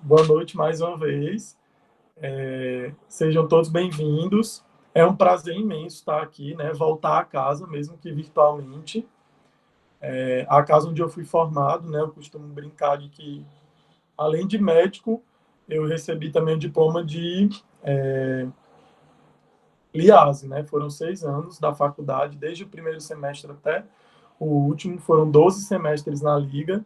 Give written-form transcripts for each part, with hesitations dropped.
Boa noite mais uma vez. Sejam todos bem-vindos. É um prazer imenso estar aqui, né? Voltar a casa, mesmo que virtualmente. A casa onde eu fui formado, né? Eu costumo brincar de que, além de médico, eu recebi também o diploma de LIASE, né? Foram 6 anos da faculdade, desde o primeiro semestre até o último. Foram 12 semestres na Liga.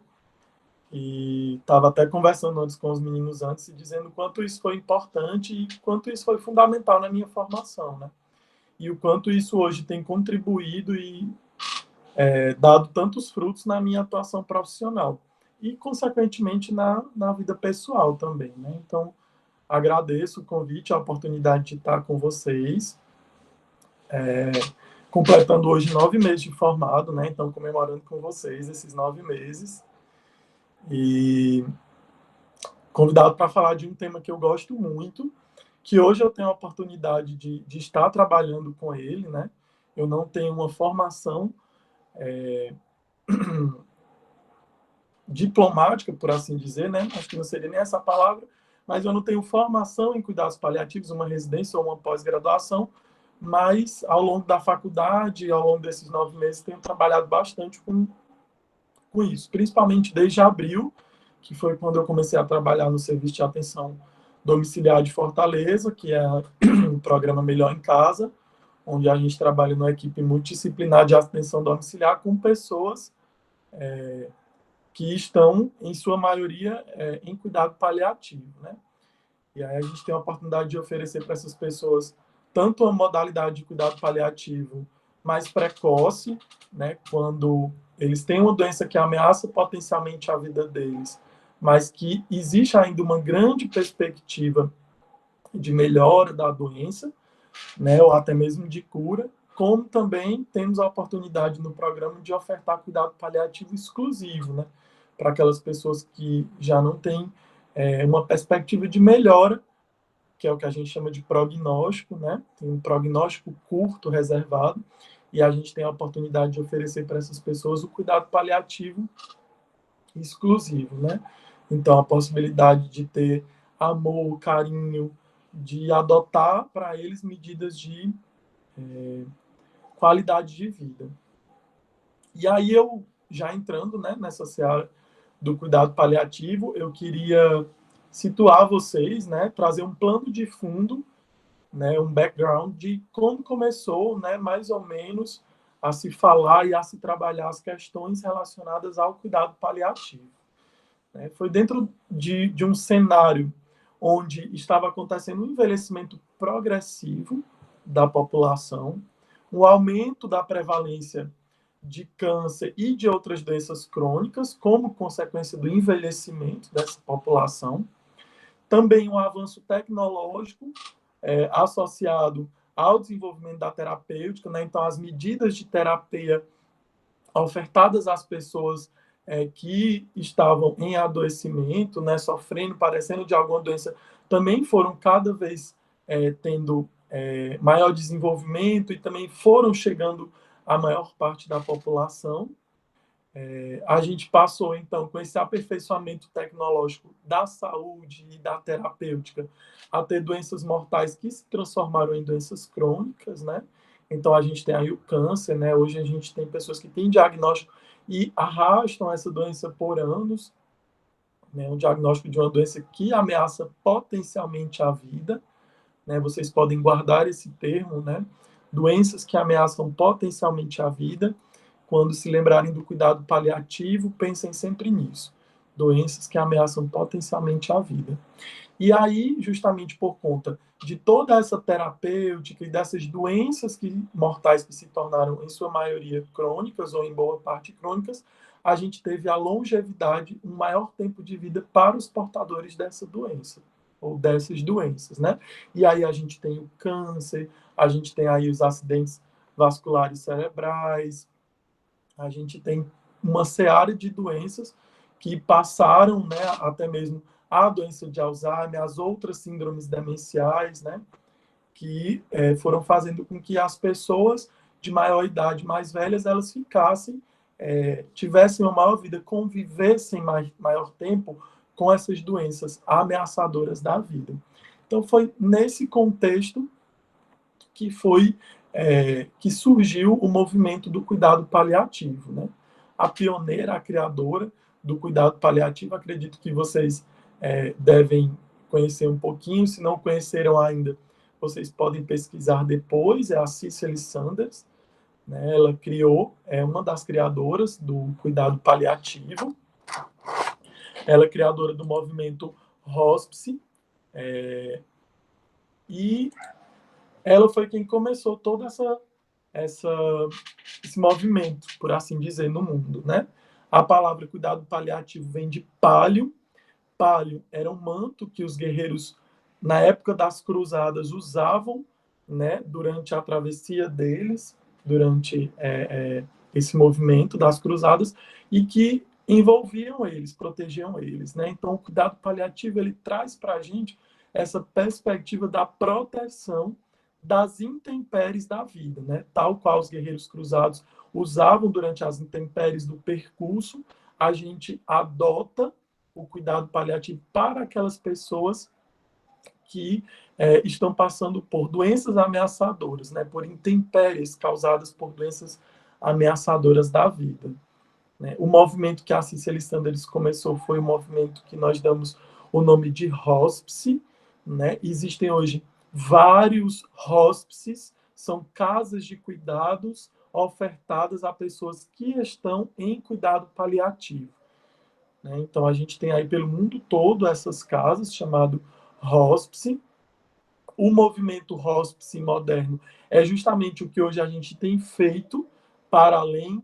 E estava até conversando antes com os meninos antes e dizendo quanto isso foi importante e quanto isso foi fundamental na minha formação, né? E o quanto isso hoje tem contribuído e dado tantos frutos na minha atuação profissional e, consequentemente, na vida pessoal também, né? Então, agradeço o convite, a oportunidade de estar com vocês, completando hoje 9 meses de formado, né? Então, comemorando com vocês esses 9 meses. E convidado para falar de um tema que eu gosto muito, que hoje eu tenho a oportunidade de estar trabalhando com ele, né? Eu não tenho uma formação diplomática, por assim dizer, né? Acho que não seria nem essa palavra, mas eu não tenho formação em cuidados paliativos, uma residência ou uma pós-graduação, mas ao longo da faculdade, ao longo desses 9 meses, tenho trabalhado bastante com isso, principalmente desde abril, que foi quando eu comecei a trabalhar no Serviço de Atenção Domiciliar de Fortaleza, que é o programa Melhor em Casa, onde a gente trabalha numa equipe multidisciplinar de atenção domiciliar com pessoas que estão, em sua maioria, em cuidado paliativo, né? E aí a gente tem a oportunidade de oferecer para essas pessoas tanto a modalidade de cuidado paliativo mais precoce, né, quando eles têm uma doença que ameaça potencialmente a vida deles, mas que existe ainda uma grande perspectiva de melhora da doença, né, ou até mesmo de cura, como também temos a oportunidade no programa de ofertar cuidado paliativo exclusivo, né, para aquelas pessoas que já não têm uma perspectiva de melhora, que é o que a gente chama de prognóstico, né? Tem um prognóstico curto reservado, e a gente tem a oportunidade de oferecer para essas pessoas o cuidado paliativo exclusivo, né? Então, a possibilidade de ter amor, carinho, de adotar para eles medidas de qualidade de vida. E aí eu, já entrando, né, nessa seara do cuidado paliativo, eu queria situar vocês, né, trazer um plano de fundo, né, um background de como começou, né, mais ou menos a se falar e a se trabalhar as questões relacionadas ao cuidado paliativo. Né? Foi dentro de um cenário onde estava acontecendo um envelhecimento progressivo da população, um aumento da prevalência de câncer e de outras doenças crônicas como consequência do envelhecimento dessa população, também um avanço tecnológico associado ao desenvolvimento da terapêutica, né? Então as medidas de terapia ofertadas às pessoas que estavam em adoecimento, né, sofrendo, padecendo de alguma doença, também foram cada vez tendo maior desenvolvimento e também foram chegando à maior parte da população. A gente passou, então, com esse aperfeiçoamento tecnológico da saúde e da terapêutica, a ter doenças mortais que se transformaram em doenças crônicas, né? Então, a gente tem aí o câncer, né? Hoje a gente tem pessoas que têm diagnóstico e arrastam essa doença por anos, né? Um diagnóstico de uma doença que ameaça potencialmente a vida, né? Vocês podem guardar esse termo, né? Doenças que ameaçam potencialmente a vida. Quando se lembrarem do cuidado paliativo, pensem sempre nisso. Doenças que ameaçam potencialmente a vida. E aí, justamente por conta de toda essa terapêutica e dessas doenças mortais que se tornaram, em sua maioria, crônicas ou em boa parte crônicas, a gente teve a longevidade, um maior tempo de vida para os portadores dessa doença ou dessas doenças, né? E aí a gente tem o câncer, a gente tem aí os acidentes vasculares cerebrais, a gente tem uma seara de doenças que passaram, né, até mesmo a doença de Alzheimer, as outras síndromes demenciais, né, que foram fazendo com que as pessoas de maior idade, mais velhas, elas ficassem, tivessem uma maior vida, convivessem maior tempo com essas doenças ameaçadoras da vida. Então, foi nesse contexto que que surgiu o movimento do cuidado paliativo, né? A pioneira, a criadora do cuidado paliativo, acredito que vocês devem conhecer um pouquinho, se não conheceram ainda, vocês podem pesquisar depois, é a Cicely Saunders, né? Ela é uma das criadoras do cuidado paliativo, ela é criadora do movimento Hospice, e ela foi quem começou todo esse movimento, por assim dizer, no mundo, né? A palavra cuidado paliativo vem de palio. Palio era um manto que os guerreiros, na época das cruzadas, usavam, né, durante a travessia deles, durante esse movimento das cruzadas, e que envolviam eles, protegiam eles, né? Então, o cuidado paliativo ele traz para a gente essa perspectiva da proteção das intempéries da vida, né? Tal qual os guerreiros cruzados usavam durante as intempéries do percurso, a gente adota o cuidado paliativo para aquelas pessoas que estão passando por doenças ameaçadoras, né? Por intempéries causadas por doenças ameaçadoras da vida. Né? O movimento que a Cicely Saunders começou foi o movimento que nós damos o nome de hospice, né? Existem hoje vários hospices, são casas de cuidados ofertadas a pessoas que estão em cuidado paliativo. Né? Então, a gente tem aí pelo mundo todo essas casas, chamado hospice. O movimento hospice moderno é justamente o que hoje a gente tem feito para além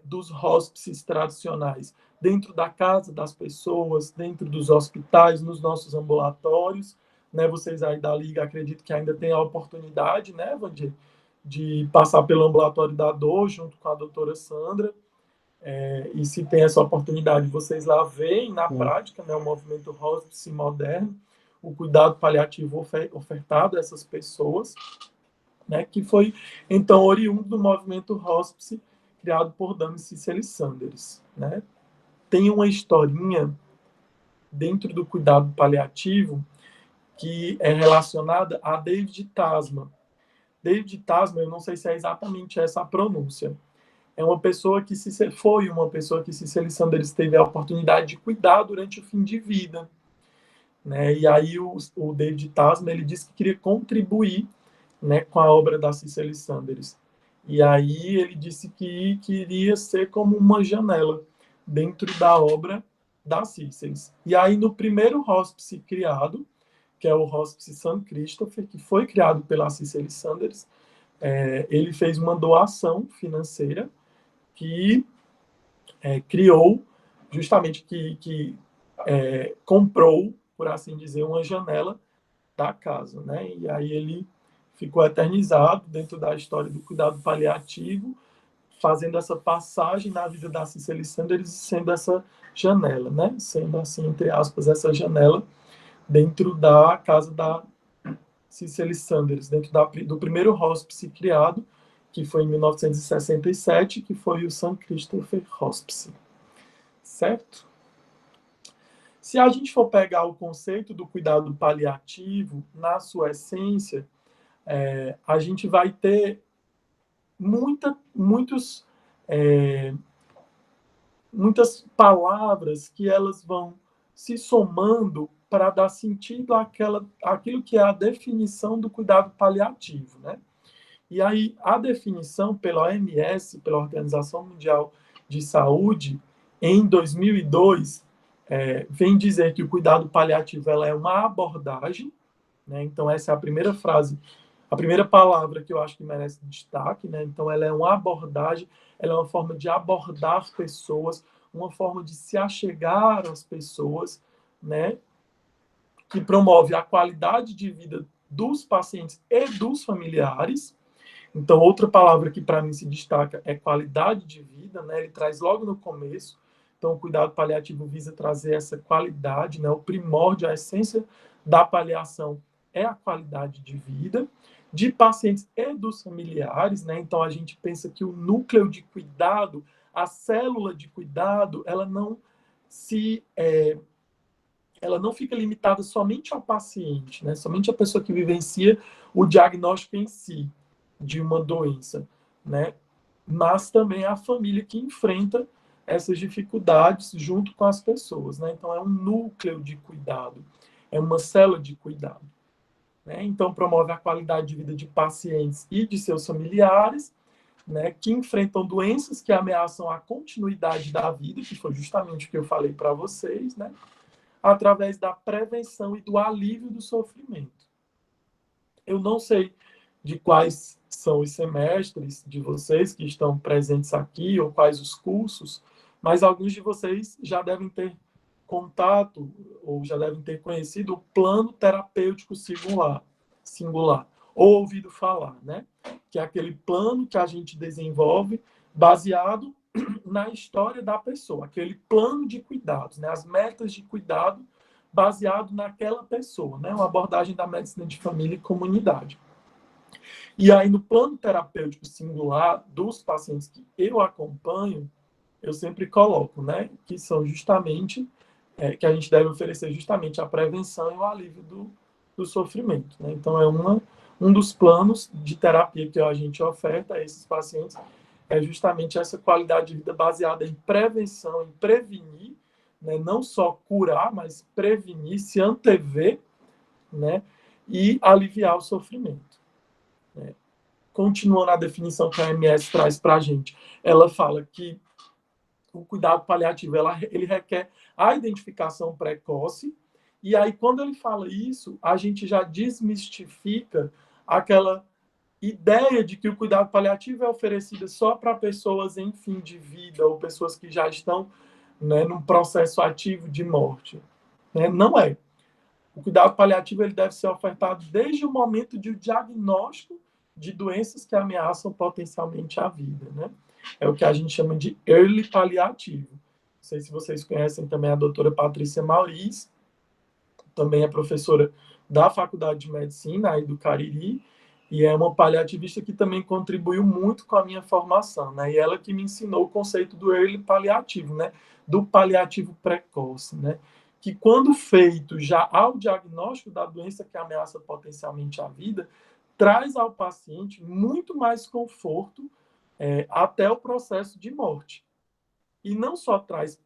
dos hospices tradicionais, dentro da casa das pessoas, dentro dos hospitais, nos nossos ambulatórios. Né? Vocês aí da Liga, acredito que ainda tem a oportunidade, né, Vandir, de passar pelo ambulatório da dor, junto com a doutora Sandra. E se tem essa oportunidade, vocês lá veem na prática, né, o movimento hospice moderno, o cuidado paliativo ofertado a essas pessoas, né, que foi, então, oriundo do movimento hospice criado por Dame Cicely Saunders. Né? Tem uma historinha dentro do cuidado paliativo que é relacionada a David Tasman. David Tasman, eu não sei se é exatamente essa a pronúncia, é uma pessoa que foi uma pessoa que Cicely Saunders teve a oportunidade de cuidar durante o fim de vida. Né? E aí o David Tasman ele disse que queria contribuir, né, com a obra da Cicely Saunders. E aí ele disse que queria ser como uma janela dentro da obra da Cicely. E aí no primeiro hospice criado, que é o Hospice St. Christopher, que foi criado pela Cicely Saunders, ele fez uma doação financeira que criou, justamente que comprou, por assim dizer, uma janela da casa, né? E aí ele ficou eternizado dentro da história do cuidado paliativo, fazendo essa passagem na vida da Cicely Saunders, sendo essa janela, né? Sendo assim, entre aspas, essa janela dentro da casa da Cicely Saunders, dentro do primeiro hospice criado, que foi em 1967, que foi o St. Christopher Hospice. Certo? Se a gente for pegar o conceito do cuidado paliativo na sua essência, a gente vai ter muitas palavras que elas vão se somando para dar sentido àquilo que é a definição do cuidado paliativo, né? E aí, a definição pela OMS, pela Organização Mundial de Saúde, em 2002, vem dizer que o cuidado paliativo ela é uma abordagem, né? Então, essa é a primeira frase, a primeira palavra que eu acho que merece destaque, né? Então, ela é uma abordagem, ela é uma forma de abordar pessoas, uma forma de se achegar às pessoas, né? Que promove a qualidade de vida dos pacientes e dos familiares. Então, outra palavra que para mim se destaca é qualidade de vida, né? Ele traz logo no começo. Então, o cuidado paliativo visa trazer essa qualidade, né? O primórdio, a essência da paliação é a qualidade de vida de pacientes e dos familiares, né? Então, a gente pensa que o núcleo de cuidado, a célula de cuidado, ela não se ela não fica limitada somente ao paciente, né? Somente a pessoa que vivencia o diagnóstico em si de uma doença, né? Mas também a família que enfrenta essas dificuldades junto com as pessoas, né? Então é um núcleo de cuidado, é uma célula de cuidado, né? Então promove a qualidade de vida de pacientes e de seus familiares, né, que enfrentam doenças que ameaçam a continuidade da vida, que foi justamente o que eu falei para vocês, né? Através da prevenção e do alívio do sofrimento. Eu não sei de quais são os semestres de vocês que estão presentes aqui, ou quais os cursos, mas alguns de vocês já devem ter contato, ou já devem ter conhecido o plano terapêutico singular, ou ouvido falar, né? Que é aquele plano que a gente desenvolve baseado na história da pessoa, aquele plano de cuidados, né? As metas de cuidado baseado naquela pessoa, né? Uma abordagem da medicina de família e comunidade. E aí, no plano terapêutico singular dos pacientes que eu acompanho, eu sempre coloco, né? Que são justamente, que a gente deve oferecer justamente a prevenção e o alívio do sofrimento, né? Então, um dos planos de terapia que a gente oferta a esses pacientes é justamente essa qualidade de vida baseada em prevenção, em prevenir, né? Não só curar, mas prevenir, se antever, né? E aliviar o sofrimento, né? Continuando a definição que a OMS traz para a gente, ela fala que o cuidado paliativo ele requer a identificação precoce, e aí quando ele fala isso, a gente já desmistifica aquela ideia de que o cuidado paliativo é oferecido só para pessoas em fim de vida ou pessoas que já estão, né, num processo ativo de morte, né? Não é. O cuidado paliativo ele deve ser ofertado desde o momento de diagnóstico de doenças que ameaçam potencialmente a vida, né? É o que a gente chama de early paliativo. Não sei se vocês conhecem também a doutora Patrícia Mauriz, também é professora da Faculdade de Medicina aí do Cariri, e é uma paliativista que também contribuiu muito com a minha formação, né? E ela que me ensinou o conceito do early paliativo, né? Do paliativo precoce, né? Que quando feito já ao diagnóstico da doença que ameaça potencialmente a vida, traz ao paciente muito mais conforto até o processo de morte. E não só traz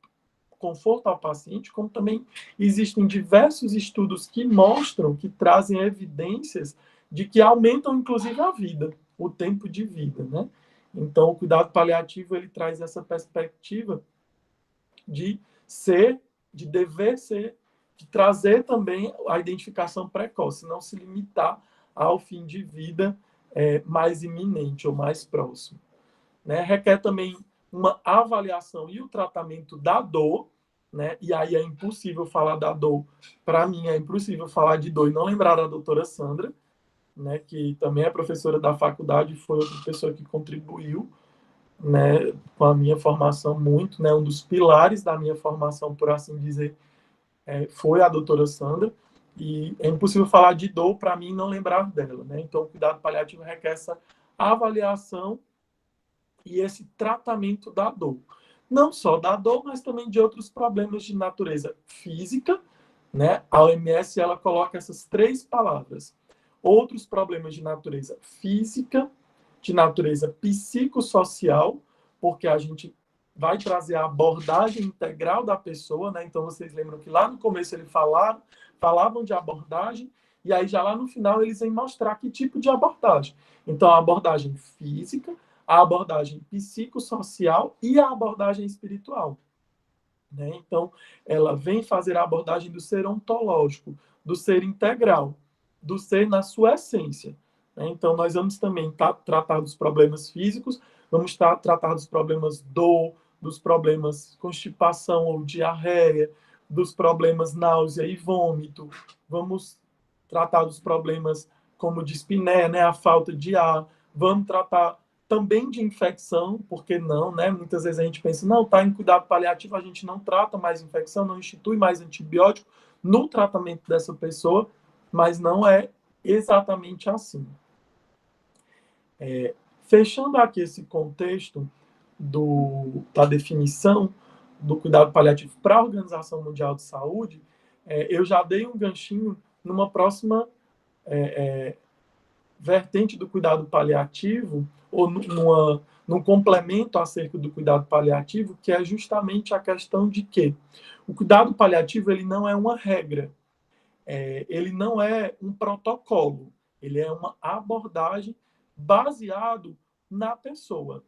conforto ao paciente, como também existem diversos estudos que mostram, que trazem evidências de que aumentam, inclusive, a vida, o tempo de vida, né? Então, o cuidado paliativo, ele traz essa perspectiva de ser, de dever ser, de trazer também a identificação precoce, não se limitar ao fim de vida mais iminente ou mais próximo, né? Requer também uma avaliação e o tratamento da dor, né? E aí é impossível falar da dor. Para mim é impossível falar de dor e não lembrar da doutora Sandra, né? Que também é professora da faculdade, foi outra pessoa que contribuiu, né? Com a minha formação muito, né? Um dos pilares da minha formação, por assim dizer, foi a doutora Sandra. E é impossível falar de dor para mim e não lembrar dela, né? Então, o cuidado paliativo requer essa avaliação e esse tratamento da dor. Não só da dor, mas também de outros problemas de natureza física, né? A OMS ela coloca essas três palavras. Outros problemas de natureza física, de natureza psicossocial, porque a gente vai trazer a abordagem integral da pessoa, né? Então vocês lembram que lá no começo eles falavam de abordagem, e aí já lá no final eles vêm mostrar que tipo de abordagem. Então a abordagem física, a abordagem psicossocial e a abordagem espiritual, né? Então, ela vem fazer a abordagem do ser ontológico, do ser integral, do ser na sua essência, né? Então, nós vamos também tratar dos problemas físicos, vamos tratar dos problemas dor, dos problemas constipação ou diarreia, dos problemas náusea e vômito, vamos tratar dos problemas como dispneia, né, a falta de ar, vamos tratar também de infecção, porque não, né? Muitas vezes a gente pensa, não, está em cuidado paliativo, a gente não trata mais infecção, não institui mais antibiótico no tratamento dessa pessoa, mas não é exatamente assim. Fechando aqui esse contexto da definição do cuidado paliativo para a Organização Mundial de Saúde, eu já dei um ganchinho numa próxima vertente do cuidado paliativo, ou num complemento acerca do cuidado paliativo, que é justamente a questão de que o cuidado paliativo ele não é uma regra, ele não é um protocolo, ele é uma abordagem baseado na pessoa.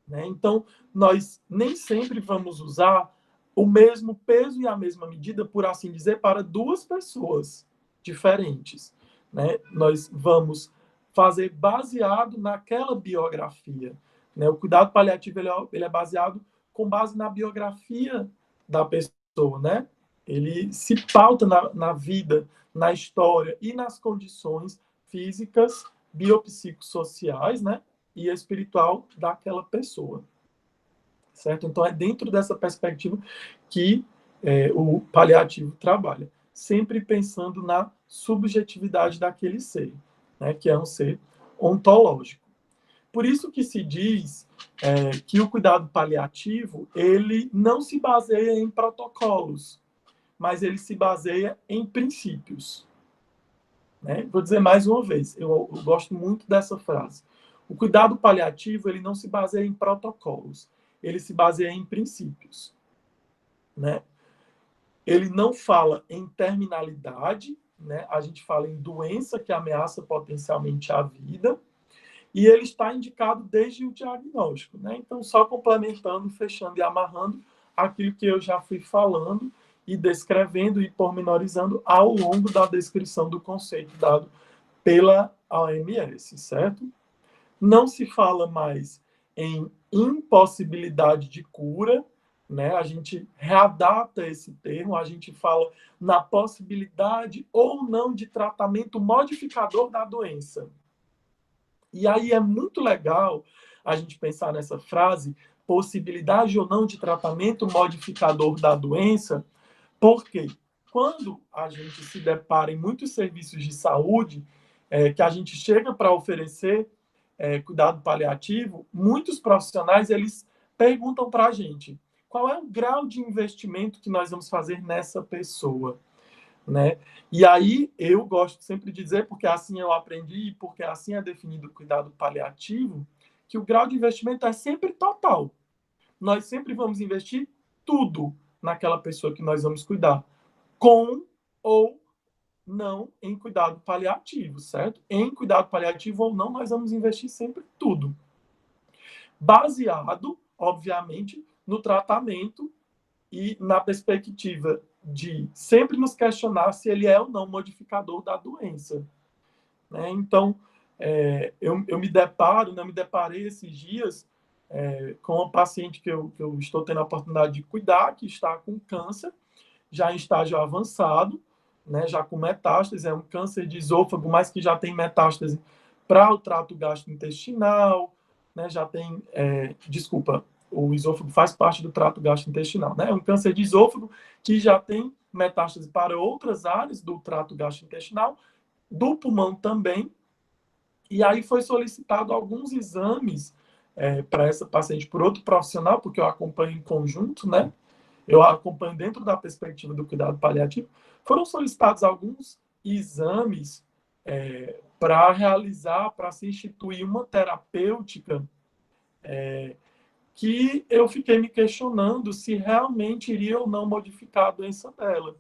Né? Então, nós nem sempre vamos usar o mesmo peso e a mesma medida, por assim dizer, para duas pessoas diferentes. Né? Nós vamos fazer baseado naquela biografia. Né? O cuidado paliativo ele é baseado com base na biografia da pessoa. Né? Ele se pauta na vida, na história e nas condições físicas, biopsicossociais, né? E espiritual daquela pessoa. Certo? Então, é dentro dessa perspectiva que o paliativo trabalha, sempre pensando na subjetividade daquele ser, né, que é um ser ontológico. Por isso que se diz que o cuidado paliativo ele não se baseia em protocolos, mas ele se baseia em princípios. Né? Vou dizer mais uma vez, eu gosto muito dessa frase. O cuidado paliativo ele não se baseia em protocolos, ele se baseia em princípios. Né? Ele não fala em terminalidade, né? A gente fala em doença que ameaça potencialmente a vida, e ele está indicado desde o diagnóstico. Né? Então, só complementando, fechando e amarrando aquilo que eu já fui falando e descrevendo e pormenorizando ao longo da descrição do conceito dado pela OMS, certo? Não se fala mais em impossibilidade de cura, né? A gente readapta esse termo, a gente fala na possibilidade ou não de tratamento modificador da doença. E aí é muito legal a gente pensar nessa frase, possibilidade ou não de tratamento modificador da doença, porque quando a gente se depara em muitos serviços de saúde, que a gente chega para oferecer cuidado paliativo, muitos profissionais eles perguntam para a gente qual é o grau de investimento que nós vamos fazer nessa pessoa, né? E aí eu gosto sempre de dizer, porque assim eu aprendi e porque assim é definido o cuidado paliativo, que o grau de investimento é sempre total. Nós sempre vamos investir tudo naquela pessoa que nós vamos cuidar, com ou não em cuidado paliativo, certo? Em cuidado paliativo ou não, nós vamos investir sempre tudo. Baseado, obviamente, no tratamento e na perspectiva de sempre nos questionar se ele é ou não modificador da doença. Né? Então, eu me deparei esses dias com uma paciente que eu estou tendo a oportunidade de cuidar, que está com câncer, já em estágio avançado, né, já com metástase, é um câncer de esôfago, mas que já tem metástase para o trato gastrointestinal, né, já tem, desculpa, o esôfago faz parte do trato gastrointestinal, né, é um câncer de esôfago que já tem metástase para outras áreas do trato gastrointestinal, do pulmão também, e aí foi solicitado alguns exames para essa paciente por outro profissional, porque eu acompanho em conjunto, né, eu acompanho dentro da perspectiva do cuidado paliativo, foram solicitados alguns exames para realizar, para se instituir uma terapêutica que eu fiquei me questionando se realmente iria ou não modificar a doença dela.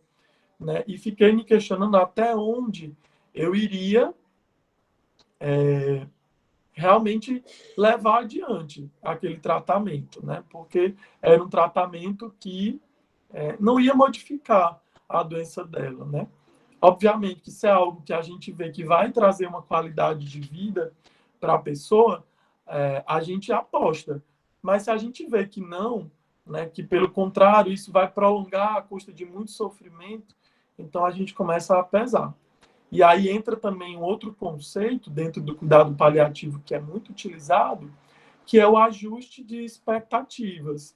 Né? E fiquei me questionando até onde eu iria realmente levar adiante aquele tratamento, né? Porque era um tratamento que não ia modificar a doença dela, né? Obviamente que isso é algo que a gente vê que vai trazer uma qualidade de vida para a pessoa, a gente aposta. Mas se a gente vê que não, né, que pelo contrário, isso vai prolongar a custa de muito sofrimento, então a gente começa a pesar. E aí entra também um outro conceito dentro do cuidado paliativo que é muito utilizado, que é o ajuste de expectativas,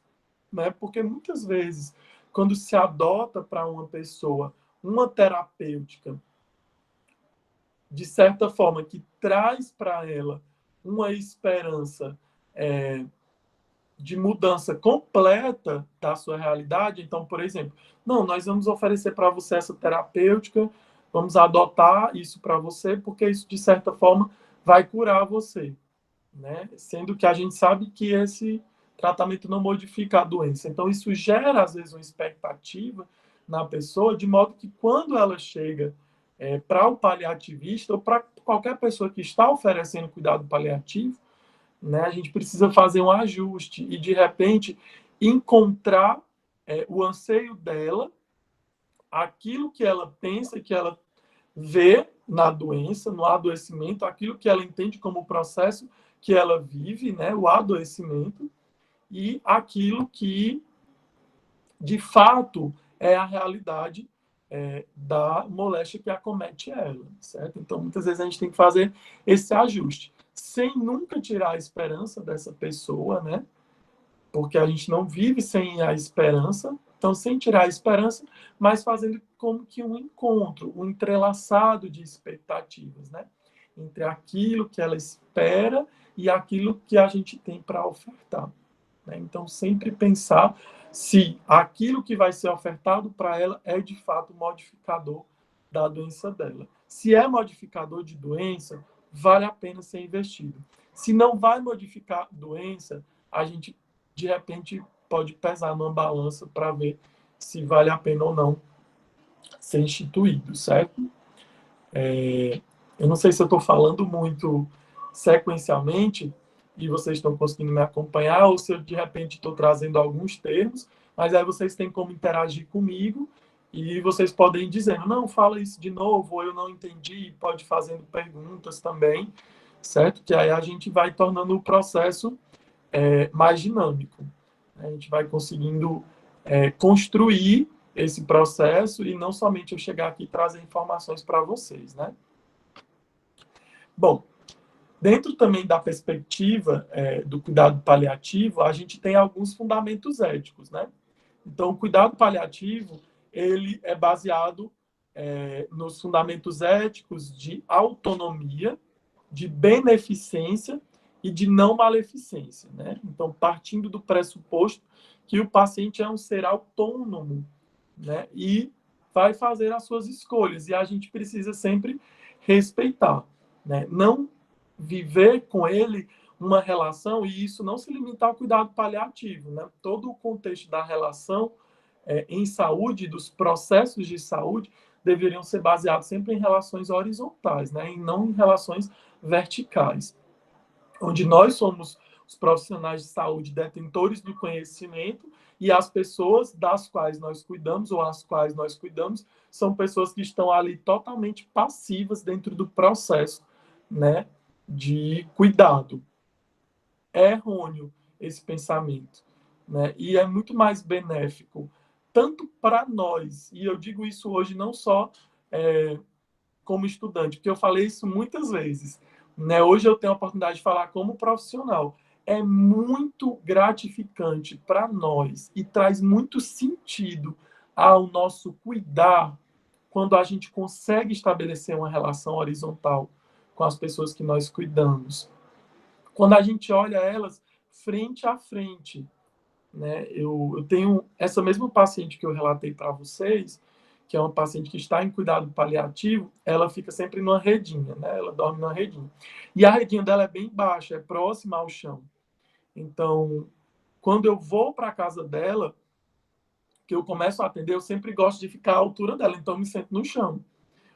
né? Porque muitas vezes, quando se adota para uma pessoa uma terapêutica, de certa forma, que traz para ela uma esperança de mudança completa da sua realidade. Então, por exemplo, não, nós vamos oferecer para você essa terapêutica, vamos adotar isso para você, porque isso, de certa forma, vai curar você, né? Sendo que a gente sabe que esse tratamento não modifica a doença. Então, isso gera, às vezes, uma expectativa na pessoa, de modo que quando ela chega para o paliativista ou para qualquer pessoa que está oferecendo cuidado paliativo, né, a gente precisa fazer um ajuste e, de repente, encontrar o anseio dela, aquilo que ela pensa, que ela vê na doença, no adoecimento, aquilo que ela entende como o processo que ela vive, né, o adoecimento, e aquilo que, de fato, é a realidade da moléstia que acomete ela, certo? Então, muitas vezes a gente tem que fazer esse ajuste, sem nunca tirar a esperança dessa pessoa, né? Porque a gente não vive sem a esperança, então, sem tirar a esperança, mas fazendo como que um encontro, um entrelaçado de expectativas, né? Entre aquilo que ela espera e aquilo que a gente tem para ofertar. Né? Então, sempre pensar se aquilo que vai ser ofertado para ela é, de fato, modificador da doença dela. Se é modificador de doença, vale a pena ser investido. Se não vai modificar a doença, a gente, de repente, pode pesar numa balança para ver se vale a pena ou não ser instituído, certo? Eu não sei se eu estou falando muito sequencialmente e vocês estão conseguindo me acompanhar, ou se eu, de repente, estou trazendo alguns termos, mas aí vocês têm como interagir comigo e vocês podem ir dizendo, não, fala isso de novo, ou eu não entendi, pode ir fazendo perguntas também, certo? Que aí a gente vai tornando o processo mais dinâmico. A gente vai conseguindo construir esse processo e não somente eu chegar aqui e trazer informações para vocês, né? Bom, dentro também da perspectiva do cuidado paliativo, a gente tem alguns fundamentos éticos, né? Então, o cuidado paliativo, ele é baseado nos fundamentos éticos de autonomia, de beneficência e de não maleficência, né? Então, partindo do pressuposto que o paciente é um ser autônomo, né? E vai fazer as suas escolhas, e a gente precisa sempre respeitar, né? Não viver com ele uma relação, e isso não se limita ao cuidado paliativo, né? Todo o contexto da relação em saúde, dos processos de saúde, deveriam ser baseados sempre em relações horizontais, né? E não em relações verticais, onde nós somos os profissionais de saúde detentores do conhecimento e as pessoas das quais nós cuidamos ou as quais nós cuidamos são pessoas que estão ali totalmente passivas dentro do processo, né, de cuidado. É errôneo esse pensamento, né? E é muito mais benéfico tanto para nós, e eu digo isso hoje não só como estudante, porque eu falei isso muitas vezes, né? Hoje eu tenho a oportunidade de falar como profissional. É muito gratificante para nós e traz muito sentido ao nosso cuidar quando a gente consegue estabelecer uma relação horizontal com as pessoas que nós cuidamos. Quando a gente olha elas frente a frente, né? Eu tenho essa mesma paciente que eu relatei para vocês, que é uma paciente que está em cuidado paliativo, ela fica sempre numa redinha, né? Ela dorme numa redinha. E a redinha dela é bem baixa, é próxima ao chão. Então, quando eu vou para a casa dela, que eu começo a atender, eu sempre gosto de ficar à altura dela, então eu me sento no chão.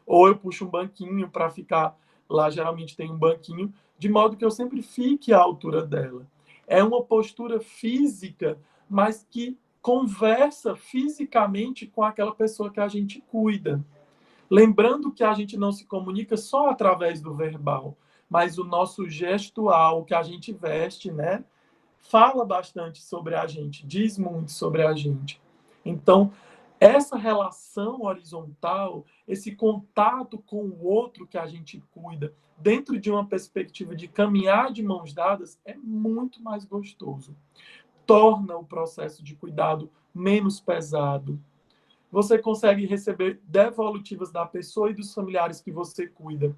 Ou eu puxo um banquinho para ficar lá, geralmente tem um banquinho, de modo que eu sempre fique à altura dela. É uma postura física, mas que conversa fisicamente com aquela pessoa que a gente cuida. Lembrando que a gente não se comunica só através do verbal, mas o nosso gestual, que a gente veste, né, fala bastante sobre a gente, diz muito sobre a gente. Então, essa relação horizontal, esse contato com o outro que a gente cuida, dentro de uma perspectiva de caminhar de mãos dadas, é muito mais gostoso. Torna o processo de cuidado menos pesado. Você consegue receber devolutivas da pessoa e dos familiares que você cuida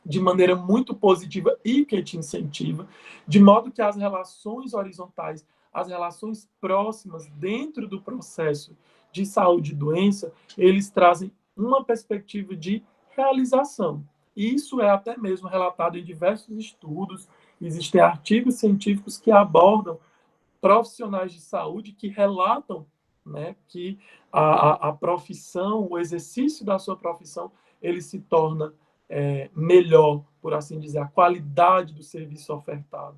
de maneira muito positiva e que te incentiva, de modo que as relações horizontais, as relações próximas dentro do processo de saúde e doença, eles trazem uma perspectiva de realização. E isso é até mesmo relatado em diversos estudos, existem artigos científicos que abordam profissionais de saúde que relatam, né, que a profissão, o exercício da sua profissão, ele se torna melhor, por assim dizer, a qualidade do serviço ofertado.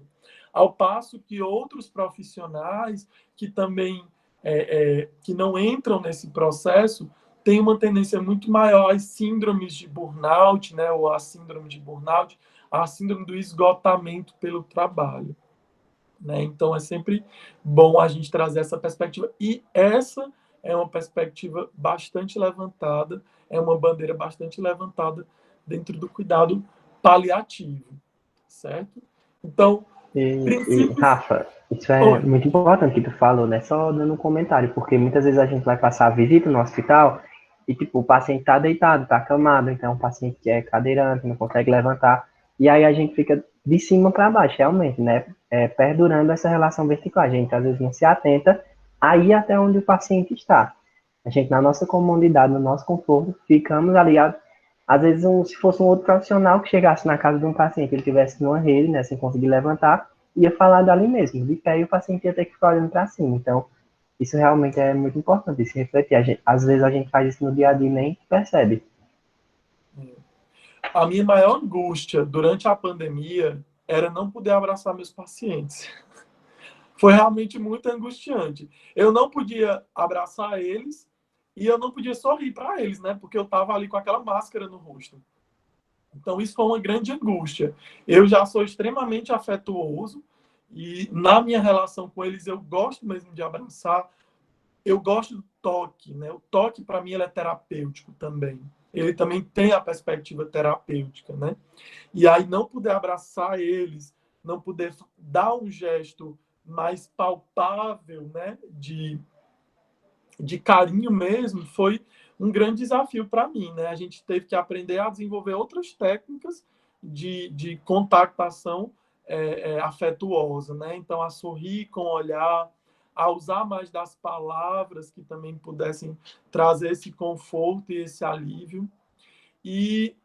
Ao passo que outros profissionais que também que não entram nesse processo têm uma tendência muito maior às síndromes de burnout, né, ou a síndrome de burnout, a síndrome do esgotamento pelo trabalho. Né? Então, é sempre bom a gente trazer essa perspectiva. E essa é uma perspectiva bastante levantada, é uma bandeira bastante levantada dentro do cuidado paliativo, certo? Então, princípios... Rafa, isso é Oi. muito importante que tu falou, né? Só dando um comentário, porque muitas vezes a gente vai passar a visita no hospital e, tipo, o paciente tá deitado, tá acamado, então é um paciente que é cadeirante, não consegue levantar, e aí a gente fica de cima para baixo, realmente, né? Perdurando essa relação vertical. A gente às vezes não se atenta aí até onde o paciente está. A gente, na nossa comodidade, no nosso conforto, ficamos ali. Às vezes, se fosse um outro profissional que chegasse na casa de um paciente, ele tivesse numa rede, né, sem conseguir levantar, ia falar dali mesmo, de pé, e o paciente ia ter que ficar olhando para cima. Então, isso realmente é muito importante, se refletir. Às vezes a gente faz isso no dia a dia e nem percebe. A minha maior angústia durante a pandemia era não poder abraçar meus pacientes. Foi realmente muito angustiante. Eu não podia abraçar eles e eu não podia sorrir para eles, né? Porque eu estava ali com aquela máscara no rosto. Então, isso foi uma grande angústia. Eu já sou extremamente afetuoso e na minha relação com eles eu gosto mesmo de abraçar. Eu gosto do toque, né? O toque, para mim, ele é terapêutico também. Ele também tem a perspectiva terapêutica, né? E aí não poder abraçar eles, não poder dar um gesto mais palpável, né, de carinho mesmo, foi um grande desafio para mim, né? A gente teve que aprender a desenvolver outras técnicas de contactação afetuosa, né? Então, a sorrir com o olhar, a usar mais das palavras que também pudessem trazer esse conforto e esse alívio. E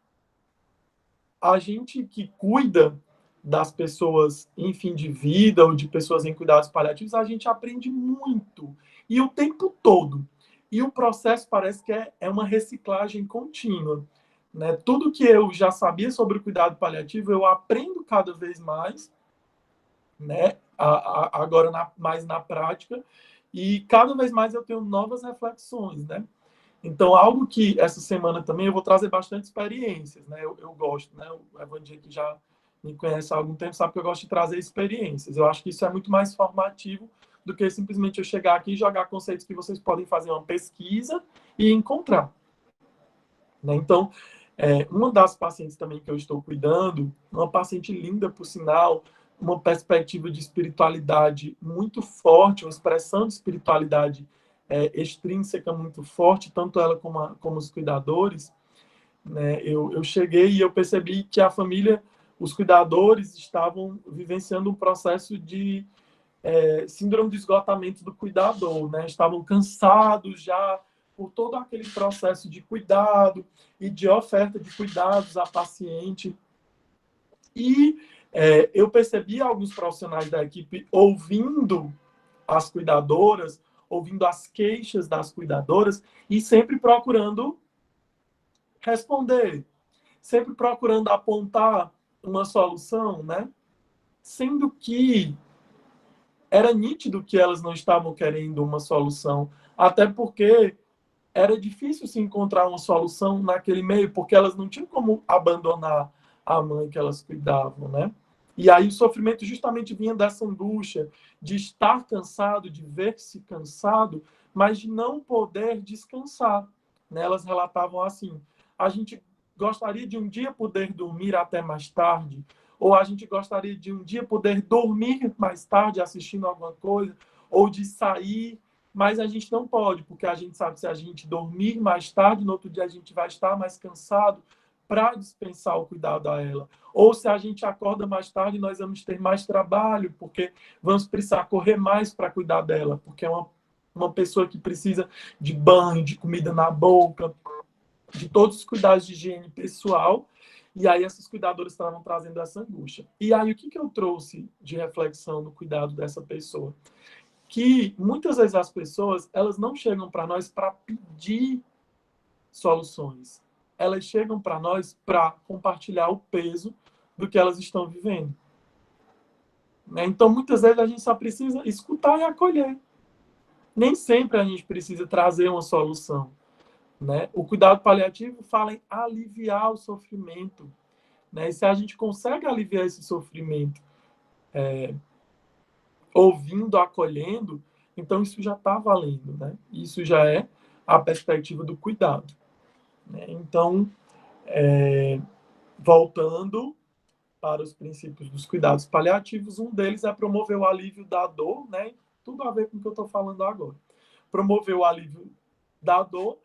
a gente que cuida das pessoas em fim de vida ou de pessoas em cuidados paliativos, a gente aprende muito. E o tempo todo. E o processo parece que é uma reciclagem contínua. Né? Tudo que eu já sabia sobre o cuidado paliativo, eu aprendo cada vez mais, né? Agora mais na prática, e cada vez mais eu tenho novas reflexões, né? Então, algo que essa semana também eu vou trazer bastante experiências, né? Eu gosto, né? O Evandir, que já me conhece há algum tempo, sabe que eu gosto de trazer experiências. Eu acho que isso é muito mais formativo do que simplesmente eu chegar aqui e jogar conceitos que vocês podem fazer uma pesquisa e encontrar. Né? Então, uma das pacientes também que eu estou cuidando, uma paciente linda, por sinal, uma perspectiva de espiritualidade muito forte, uma expressão de espiritualidade extrínseca muito forte, tanto ela como os cuidadores, né? Eu cheguei e eu percebi que a família, os cuidadores estavam vivenciando um processo de síndrome de esgotamento do cuidador, né? Estavam cansados já por todo aquele processo de cuidado e de oferta de cuidados à paciente. E eu percebi alguns profissionais da equipe ouvindo as cuidadoras, ouvindo as queixas das cuidadoras e sempre procurando responder, sempre procurando apontar uma solução, né? Sendo que era nítido que elas não estavam querendo uma solução, até porque era difícil se encontrar uma solução naquele meio, porque elas não tinham como abandonar a mãe que elas cuidavam, né? E aí o sofrimento justamente vinha dessa angústia de estar cansado, de ver-se cansado, mas de não poder descansar. Né? Elas relatavam assim: a gente gostaria de um dia poder dormir até mais tarde, ou a gente gostaria de um dia poder dormir mais tarde assistindo alguma coisa, ou de sair, mas a gente não pode, porque a gente sabe que se a gente dormir mais tarde, no outro dia a gente vai estar mais cansado, para dispensar o cuidado a ela. Ou se a gente acorda mais tarde, nós vamos ter mais trabalho, porque vamos precisar correr mais para cuidar dela, porque é uma pessoa que precisa de banho, de comida na boca, de todos os cuidados de higiene pessoal, e aí essas cuidadoras estavam trazendo essa angústia. E aí o que eu trouxe de reflexão no cuidado dessa pessoa? Que muitas vezes as pessoas, elas não chegam para nós para pedir soluções. Elas chegam para nós para compartilhar o peso do que elas estão vivendo. Então, muitas vezes a gente só precisa escutar e acolher. Nem sempre a gente precisa trazer uma solução. Né? O cuidado paliativo fala em aliviar o sofrimento. Né? E se a gente consegue aliviar esse sofrimento ouvindo, acolhendo, então isso já está valendo. Né? Isso já é a perspectiva do cuidado. Né? Então, voltando para os princípios dos cuidados paliativos, um deles é promover o alívio da dor, né? Tudo a ver com o que eu estou falando agora. Promover o alívio da dor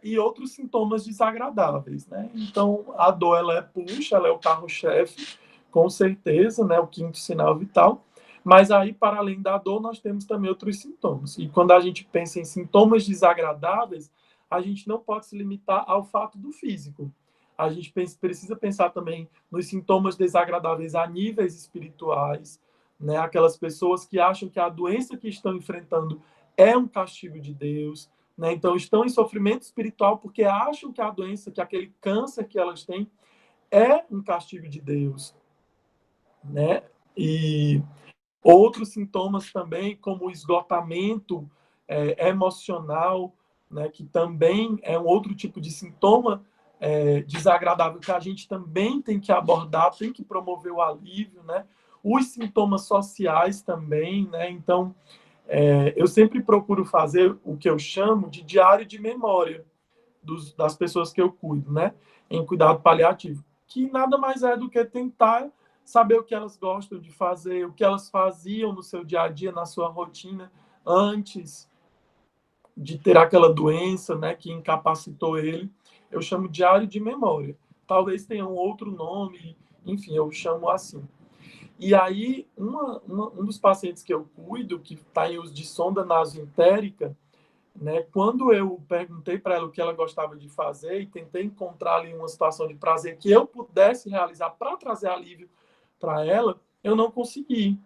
e outros sintomas desagradáveis, né? Então, a dor, ela é o carro-chefe, com certeza, né? O quinto sinal vital. Mas aí, para além da dor, nós temos também outros sintomas. E quando a gente pensa em sintomas desagradáveis, a gente não pode se limitar ao fato do físico. A gente precisa pensar também nos sintomas desagradáveis a níveis espirituais, né? Aquelas pessoas que acham que a doença que estão enfrentando é um castigo de Deus, né? Então estão em sofrimento espiritual porque acham que a doença, que aquele câncer que elas têm é um castigo de Deus, né? E outros sintomas também, como o esgotamento emocional, né? Que também é um outro tipo de sintoma desagradável que a gente também tem que abordar, tem que promover o alívio, né? Os sintomas sociais também, né? Então, eu sempre procuro fazer o que eu chamo de diário de memória das pessoas que eu cuido, né? Em cuidado paliativo, que nada mais é do que tentar saber o que elas gostam de fazer, o que elas faziam no seu dia a dia, na sua rotina, antes de ter aquela doença, né, que incapacitou ele. Eu chamo diário de memória. Talvez tenha um outro nome, enfim, eu chamo assim. E aí, um dos pacientes que eu cuido, que está em uso de sonda nasoentérica, né, quando eu perguntei para ela o que ela gostava de fazer e tentei encontrar ali uma situação de prazer que eu pudesse realizar para trazer alívio para ela, eu não consegui.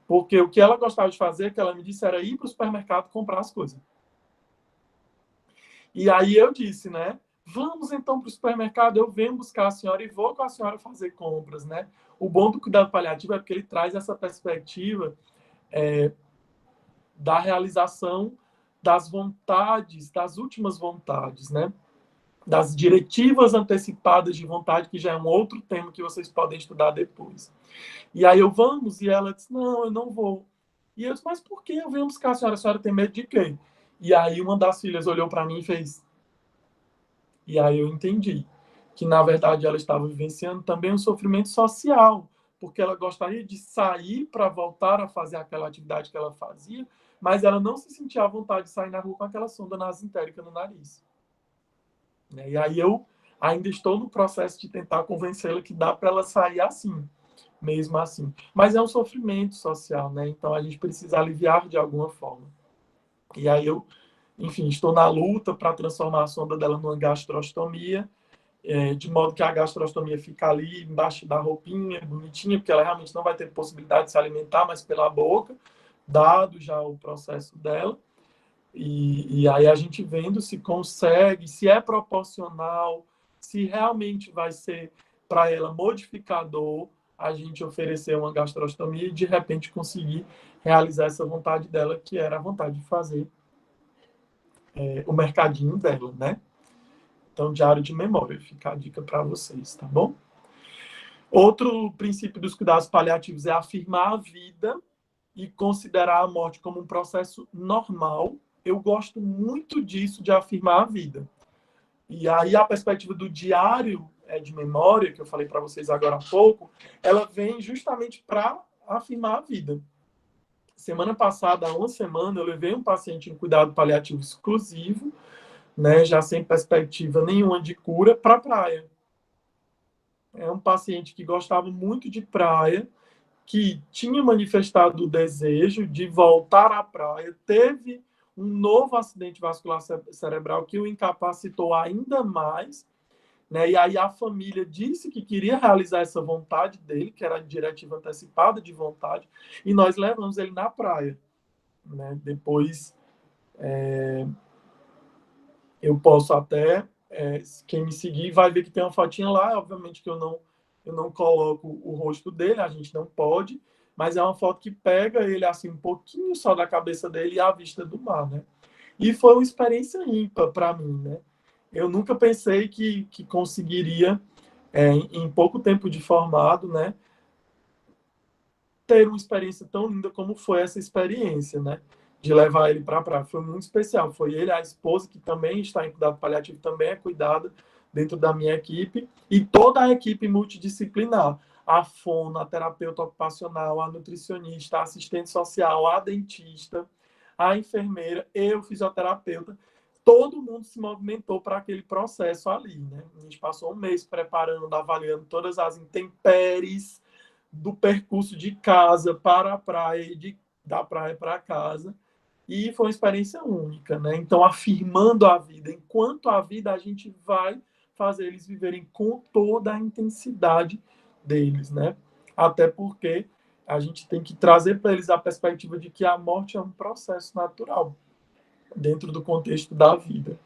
Porque o que ela gostava de fazer, que ela me disse, era ir para o supermercado comprar as coisas. E aí eu disse, né? Vamos então para o supermercado, eu venho buscar a senhora e vou com a senhora fazer compras, né? O bom do cuidado paliativo é porque ele traz essa perspectiva da realização das vontades, das últimas vontades, né? Das diretivas antecipadas de vontade, que já é um outro tema que vocês podem estudar depois. E aí vamos, e ela disse, não, eu não vou. E eu disse, mas por que eu venho buscar a senhora tem medo de quê? E aí uma das filhas olhou para mim e fez... E aí eu entendi que, na verdade, ela estava vivenciando também um sofrimento social, porque ela gostaria de sair para voltar a fazer aquela atividade que ela fazia, mas ela não se sentia à vontade de sair na rua com aquela sonda nasentérica no nariz. E aí eu ainda estou no processo de tentar convencê-la que dá para ela sair assim, mesmo assim. Mas é um sofrimento social, né? Então a gente precisa aliviar de alguma forma. E aí eu, enfim, estou na luta para transformar a sonda dela numa gastrostomia, de modo que a gastrostomia fica ali embaixo da roupinha, bonitinha, porque ela realmente não vai ter possibilidade de se alimentar, mas pela boca, dado já o processo dela. E aí a gente vendo se consegue, se é proporcional, se realmente vai ser para ela modificador a gente oferecer uma gastrostomia e de repente conseguir realizar essa vontade dela, que era a vontade de fazer o mercadinho dela, né? Então, diário de memória, fica a dica para vocês, tá bom? Outro princípio dos cuidados paliativos é afirmar a vida e considerar a morte como um processo normal. Eu gosto muito disso, de afirmar a vida. E aí a perspectiva do diário de memória, que eu falei para vocês agora há pouco, ela vem justamente para afirmar a vida. Semana passada, há uma semana, eu levei um paciente em cuidado paliativo exclusivo, né, já sem perspectiva nenhuma de cura, para a praia. É um paciente que gostava muito de praia, que tinha manifestado o desejo de voltar à praia, teve um novo acidente vascular cerebral que o incapacitou ainda mais, né? E aí a família disse que queria realizar essa vontade dele, que era a diretiva antecipada de vontade, e nós levamos ele na praia, né? Depois eu posso até, quem me seguir vai ver que tem uma fotinha lá, obviamente que eu não coloco o rosto dele, a gente não pode, mas é uma foto que pega ele assim um pouquinho só da cabeça dele e a vista do mar, né? E foi uma experiência ímpar para mim, né? Eu nunca pensei que conseguiria, em pouco tempo de formado, né, ter uma experiência tão linda como foi essa experiência, né? De levar ele para a praia. Foi muito especial. Foi ele, a esposa, que também está em cuidado paliativo, também é cuidada dentro da minha equipe, e toda a equipe multidisciplinar. A fono, a terapeuta ocupacional, a nutricionista, a assistente social, a dentista, a enfermeira, eu, fisioterapeuta. Todo mundo se movimentou para aquele processo ali, né? A gente passou um mês preparando, avaliando todas as intempéries do percurso de casa para a praia e da praia para casa. E foi uma experiência única, né? Então, afirmando a vida, enquanto a vida, a gente vai fazer eles viverem com toda a intensidade deles, né? Até porque a gente tem que trazer para eles a perspectiva de que a morte é um processo natural dentro do contexto da vida,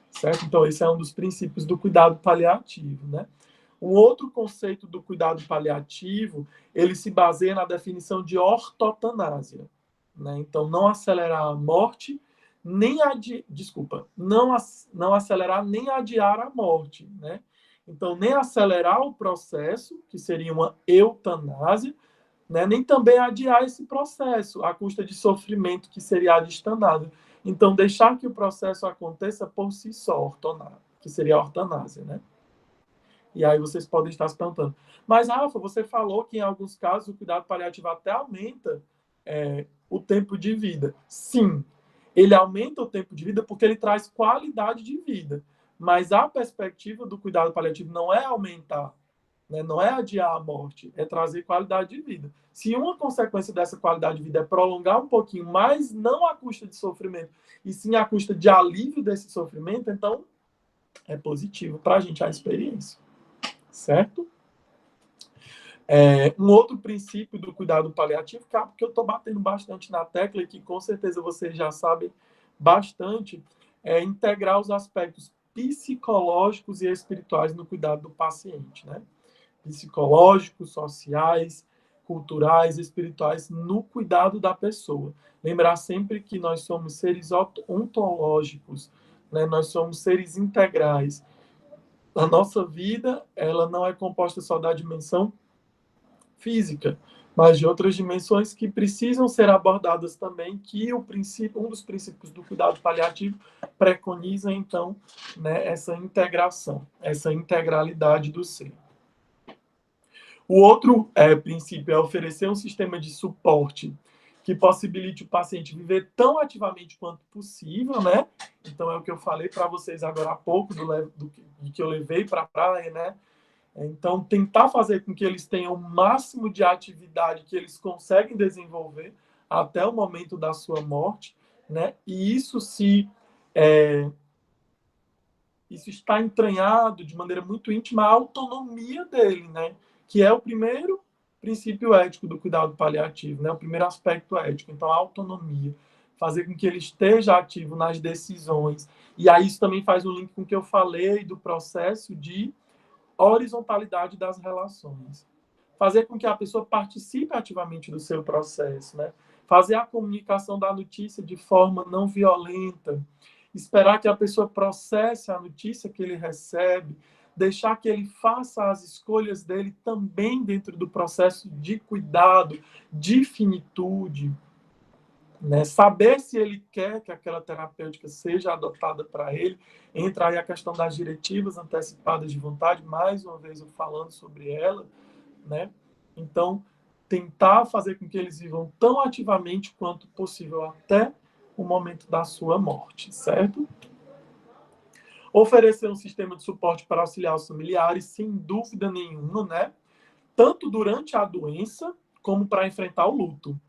certo? Então, esse é um dos princípios do cuidado paliativo, né? Um outro conceito do cuidado paliativo, ele se baseia na definição de ortotanásia, né? Então, não acelerar a morte, nem não acelerar nem adiar a morte, né? Então, nem acelerar o processo, que seria uma eutanásia, né? Nem também adiar esse processo à custa de sofrimento, que seria a distanada. Então, deixar que o processo aconteça por si só, que seria a ortotanásia, né? E aí vocês podem estar se perguntando. Mas, Rafa, você falou que em alguns casos o cuidado paliativo até aumenta o tempo de vida. Sim, ele aumenta o tempo de vida porque ele traz qualidade de vida. Mas a perspectiva do cuidado paliativo não é aumentar, né? Não é adiar a morte, é trazer qualidade de vida. Se uma consequência dessa qualidade de vida é prolongar um pouquinho, mas não à custa de sofrimento, e sim à custa de alívio desse sofrimento, então é positivo para a gente a experiência. Certo? Um outro princípio do cuidado paliativo, que eu estou batendo bastante na tecla e que com certeza vocês já sabem bastante, é integrar os aspectos psicológicos e espirituais no cuidado do paciente, né? Psicológicos, sociais, culturais, espirituais no cuidado da pessoa. Lembrar sempre que nós somos seres ontológicos, né? Nós somos seres integrais. A nossa vida, ela não é composta só da dimensão física, mas de outras dimensões que precisam ser abordadas também, que um dos princípios do cuidado paliativo preconiza, então, né, essa integração, essa integralidade do ser. O outro princípio é oferecer um sistema de suporte que possibilite o paciente viver tão ativamente quanto possível, né? Então, é o que eu falei para vocês agora há pouco, do que eu levei para a praia, né? Então, tentar fazer com que eles tenham o máximo de atividade que eles conseguem desenvolver até o momento da sua morte, né? E isso está entranhado de maneira muito íntima a autonomia dele, né? Que é o primeiro princípio ético do cuidado paliativo, né? O primeiro aspecto ético. Então, a autonomia, fazer com que ele esteja ativo nas decisões. E aí isso também faz um link com o que eu falei do processo de horizontalidade das relações. Fazer com que a pessoa participe ativamente do seu processo, né? Fazer a comunicação da notícia de forma não violenta, esperar que a pessoa processe a notícia que ele recebe, deixar que ele faça as escolhas dele também dentro do processo de cuidado, de finitude, né? Saber se ele quer que aquela terapêutica seja adotada para ele. Entra aí a questão das diretivas antecipadas de vontade, mais uma vez eu falando sobre ela, né? Então, tentar fazer com que eles vivam tão ativamente quanto possível até o momento da sua morte, certo? Oferecer um sistema de suporte para auxiliar os familiares, sem dúvida nenhuma, né? Tanto durante a doença, como para enfrentar o luto.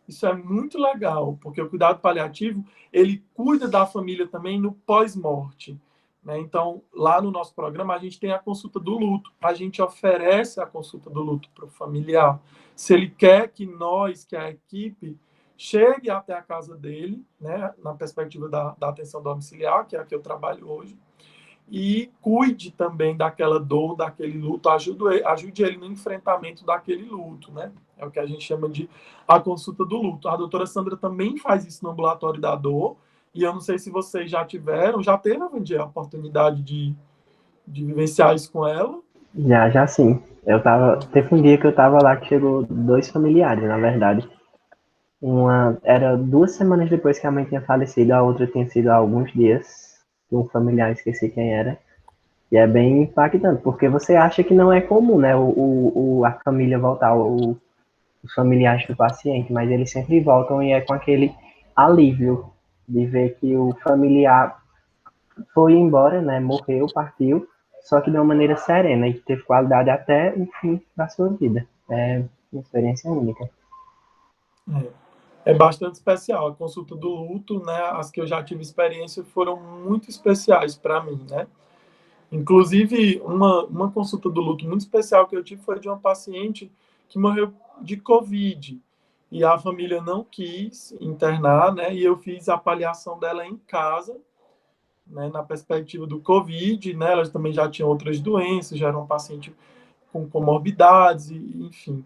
Isso é muito legal, porque o cuidado paliativo, ele cuida da família também no pós-morte. Né? Então, lá no nosso programa, a gente tem a consulta do luto. A gente oferece a consulta do luto para o familiar. Se ele quer que nós, que a equipe, chegue até a casa dele, né, na perspectiva da atenção domiciliar, que é a que eu trabalho hoje, e cuide também daquela dor, daquele luto, ajude ele no enfrentamento daquele luto, né? É o que a gente chama de a consulta do luto. A doutora Sandra também faz isso no ambulatório da dor, e eu não sei se vocês já teve, Vandia, a oportunidade de vivenciar isso com ela? Já sim. Teve um dia que eu tava lá que chegou dois familiares, na verdade. Era 2 semanas depois que a mãe tinha falecido, a outra tinha sido há alguns dias. Um familiar, esqueci quem era. E é bem impactante, porque você acha que não é comum, né, a família voltar, os familiares do paciente, mas eles sempre voltam e é com aquele alívio de ver que o familiar foi embora, né, morreu, partiu, só que de uma maneira serena e que teve qualidade até o fim da sua vida. É uma experiência única. É bastante especial. A consulta do luto, né, as que eu já tive experiência foram muito especiais para mim, né? Inclusive, uma consulta do luto muito especial que eu tive foi de uma paciente que morreu de Covid. E a família não quis internar, né? E eu fiz a avaliação dela em casa, né? Na perspectiva do Covid, né? Ela também já tinha outras doenças, já era um paciente com comorbidades, e, enfim.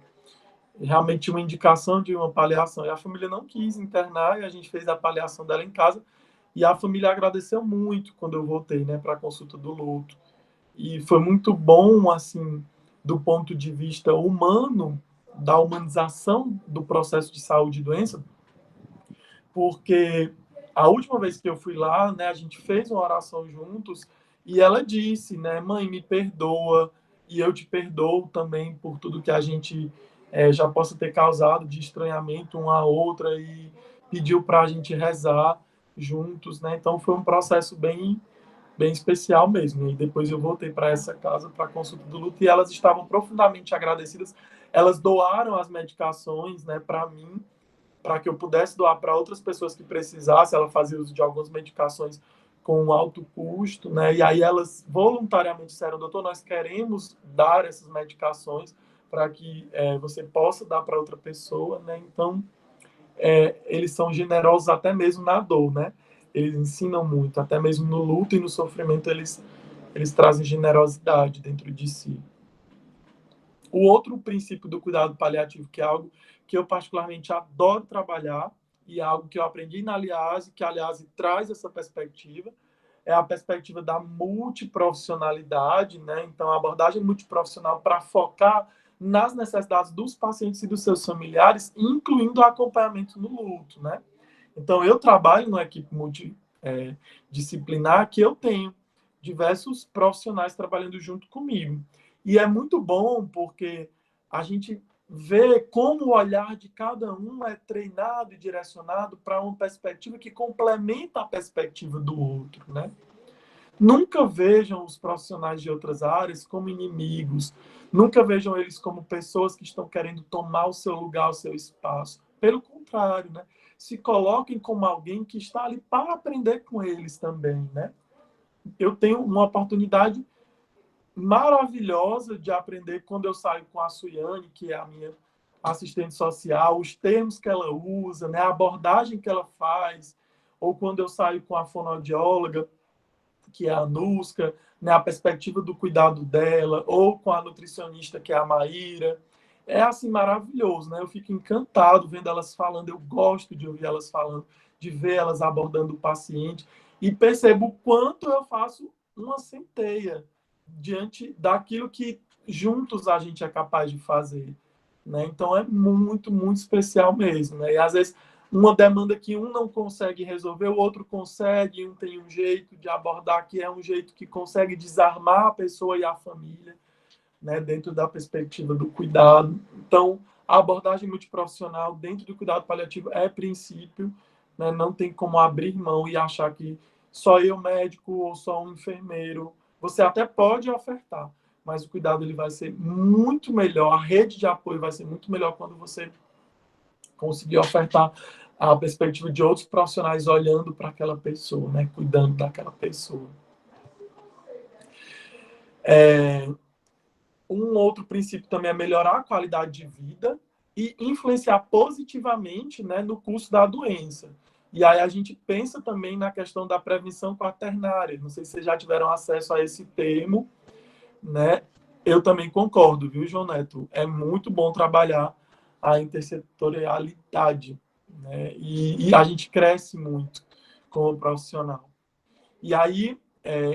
Realmente uma indicação de uma avaliação. E a família não quis internar e a gente fez a avaliação dela em casa. E a família agradeceu muito quando eu voltei, né? Para a consulta do luto. E foi muito bom, assim, do ponto de vista humano, da humanização do processo de saúde e doença, porque a última vez que eu fui lá, né, a gente fez uma oração juntos e ela disse, né, mãe, me perdoa e eu te perdoo também por tudo que a gente já possa ter causado de estranhamento uma à outra e pediu para a gente rezar juntos, né? Então foi um processo bem especial mesmo. E depois eu voltei para essa casa para a consulta do luto e elas estavam profundamente agradecidas. Elas doaram as medicações, né, para mim, para que eu pudesse doar para outras pessoas que precisassem. Ela fazia uso de algumas medicações com alto custo, né? E aí elas voluntariamente disseram, doutor, nós queremos dar essas medicações para que você possa dar para outra pessoa, né? Então, eles são generosos até mesmo na dor, né? Eles ensinam muito, até mesmo no luto e no sofrimento eles trazem generosidade dentro de si. O outro princípio do cuidado paliativo, que é algo que eu particularmente adoro trabalhar, e é algo que eu aprendi na Aliase, que a Aliase traz essa perspectiva, é a perspectiva da multiprofissionalidade, né? Então, a abordagem multiprofissional para focar nas necessidades dos pacientes e dos seus familiares, incluindo o acompanhamento no luto, né? Então, eu trabalho numa equipe multidisciplinar que eu tenho diversos profissionais trabalhando junto comigo. E é muito bom porque a gente vê como o olhar de cada um é treinado e direcionado para uma perspectiva que complementa a perspectiva do outro, né? Nunca vejam os profissionais de outras áreas como inimigos. Nunca vejam eles como pessoas que estão querendo tomar o seu lugar, o seu espaço. Pelo contrário, né? Se coloquem como alguém que está ali para aprender com eles também, né? Eu tenho uma oportunidade maravilhosa de aprender quando eu saio com a Suiane, que é a minha assistente social, os termos que ela usa, né? A abordagem que ela faz, ou quando eu saio com a fonoaudióloga, que é a Nusca, né, a perspectiva do cuidado dela, ou com a nutricionista, que é a Maíra. É assim maravilhoso, né? Eu fico encantado vendo elas falando, eu gosto de ouvir elas falando, de ver elas abordando o paciente e percebo o quanto eu faço uma centeia diante daquilo que juntos a gente é capaz de fazer, né? Então é muito, muito especial mesmo, né? E às vezes uma demanda que um não consegue resolver, o outro consegue, um tem um jeito de abordar que é um jeito que consegue desarmar a pessoa e a família, né, dentro da perspectiva do cuidado. Então, a abordagem multiprofissional dentro do cuidado paliativo é princípio, né, não tem como abrir mão e achar que só eu médico ou só um enfermeiro. Você até pode ofertar, mas o cuidado ele vai ser muito melhor, a rede de apoio vai ser muito melhor quando você conseguir ofertar a perspectiva de outros profissionais olhando para aquela pessoa, né, cuidando daquela pessoa. Um outro princípio também é melhorar a qualidade de vida e influenciar positivamente, né, no curso da doença. E aí a gente pensa também na questão da prevenção quaternária. Não sei se vocês já tiveram acesso a esse termo, né? Eu também concordo, viu, João Neto? É muito bom trabalhar a intersetorialidade, né? E a gente cresce muito como profissional. E aí,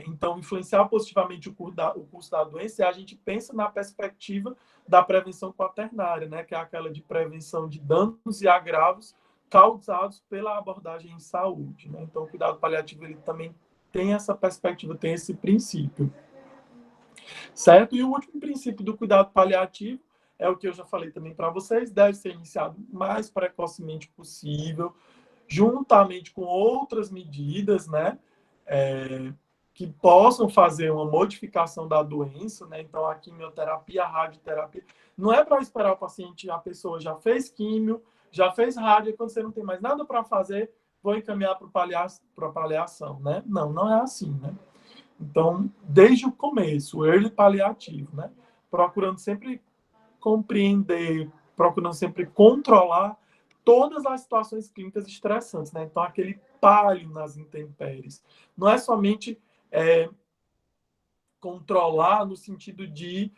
então, influenciar positivamente o curso da doença, a gente pensa na perspectiva da prevenção quaternária, né, que é aquela de prevenção de danos e agravos causados pela abordagem em saúde. Né? Então, o cuidado paliativo ele também tem essa perspectiva, tem esse princípio. Certo? E o último princípio do cuidado paliativo é o que eu já falei também para vocês, deve ser iniciado o mais precocemente possível, juntamente com outras medidas, né? Que possam fazer uma modificação da doença, né? Então, a quimioterapia, a radioterapia, não é para esperar o paciente, a pessoa já fez químio, já fez rádio, e quando você não tem mais nada para fazer, vou encaminhar para a paliação, né? Não, não é assim, né? Então, desde o começo, o early paliativo, né? Procurando sempre compreender, procurando sempre controlar todas as situações clínicas estressantes, né? Então, aquele palio nas intempéries. Não é somente controlar no sentido de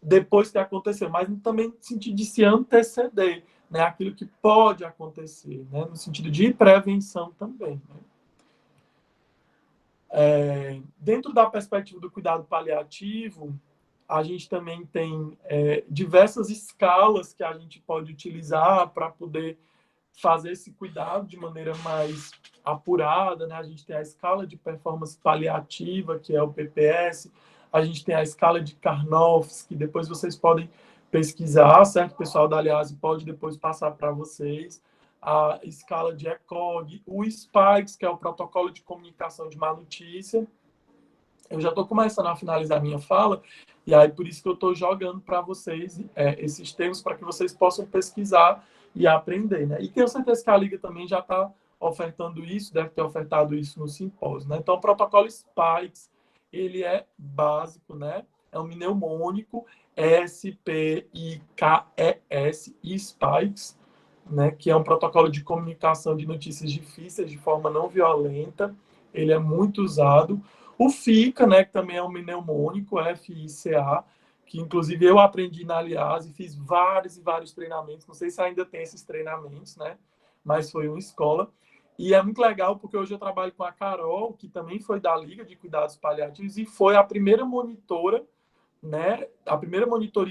depois que aconteceu, mas também no sentido de se anteceder, né? Aquilo que pode acontecer, né? No sentido de prevenção também, né? Dentro da perspectiva do cuidado paliativo, a gente também tem diversas escalas que a gente pode utilizar para poder fazer esse cuidado de maneira mais apurada, né? A gente tem a escala de performance paliativa, que é o PPS, a gente tem a escala de Karnofsky, que depois vocês podem pesquisar, certo? O pessoal da Aliase pode depois passar para vocês. A escala de ECOG, o SPIKES, que é o protocolo de comunicação de má notícia. Eu já estou começando a finalizar a minha fala, e aí por isso que eu estou jogando para vocês esses termos para que vocês possam pesquisar e aprender, né? E tenho certeza que a Liga também já está ofertando isso, deve ter ofertado isso no simpósio, né? Então, o protocolo SPIKES, ele é básico, né? É um mnemônico, SPIKES, SPIKES, né? Que é um protocolo de comunicação de notícias difíceis de forma não violenta. Ele é muito usado. O FICA, né, que também é um mnemônico, FICA, que inclusive eu aprendi na Aliase, fiz vários e vários treinamentos, não sei se ainda tem esses treinamentos, né, mas foi uma escola. E é muito legal porque hoje eu trabalho com a Carol, que também foi da Liga de Cuidados Paliativos e foi a primeira monitora, né, a primeira monitora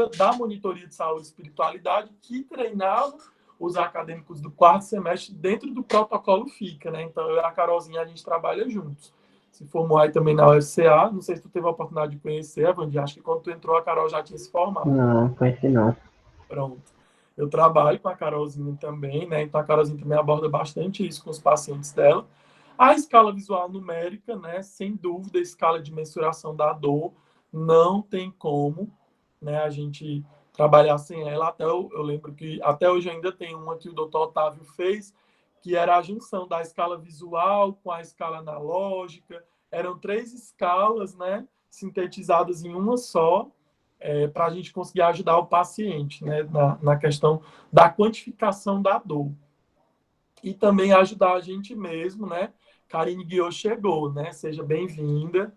da monitoria de saúde e espiritualidade que treinava os acadêmicos do quarto semestre dentro do protocolo FICA, né? Então, eu e a Carolzinha, a gente trabalha juntos. Se formou aí também na UFCA, não sei se tu teve a oportunidade de conhecer, Avandi, acho que quando tu entrou, a Carol já tinha se formado. Não, conheci não. Pronto. Eu trabalho com a Carolzinha também, né? Então, a Carolzinha também aborda bastante isso com os pacientes dela. A escala visual numérica, né? Sem dúvida, a escala de mensuração da dor, não tem como, né? A gente trabalhar sem ela. Até eu lembro que até hoje ainda tem uma que o doutor Otávio fez, que era a junção da escala visual com a escala analógica. Eram 3 escalas, né? Sintetizadas em uma só, para a gente conseguir ajudar o paciente, né? Na questão da quantificação da dor. E também ajudar a gente mesmo, né? Karine Guiot chegou, né? Seja bem-vinda,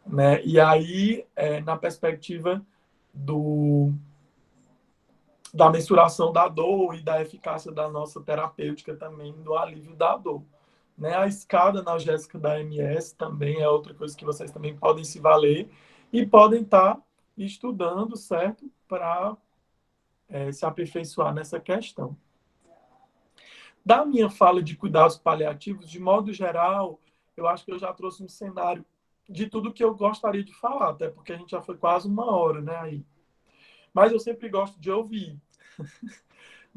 né? E aí, na perspectiva da mensuração da dor e da eficácia da nossa terapêutica também, do alívio da dor. Né? A escada analgésica da MS também é outra coisa que vocês também podem se valer e podem estar estudando, certo? Para se aperfeiçoar nessa questão. Da minha fala de cuidados paliativos, de modo geral, eu acho que eu já trouxe um cenário de tudo que eu gostaria de falar, até porque a gente já foi quase 1 hora, né, aí. Mas eu sempre gosto de ouvir.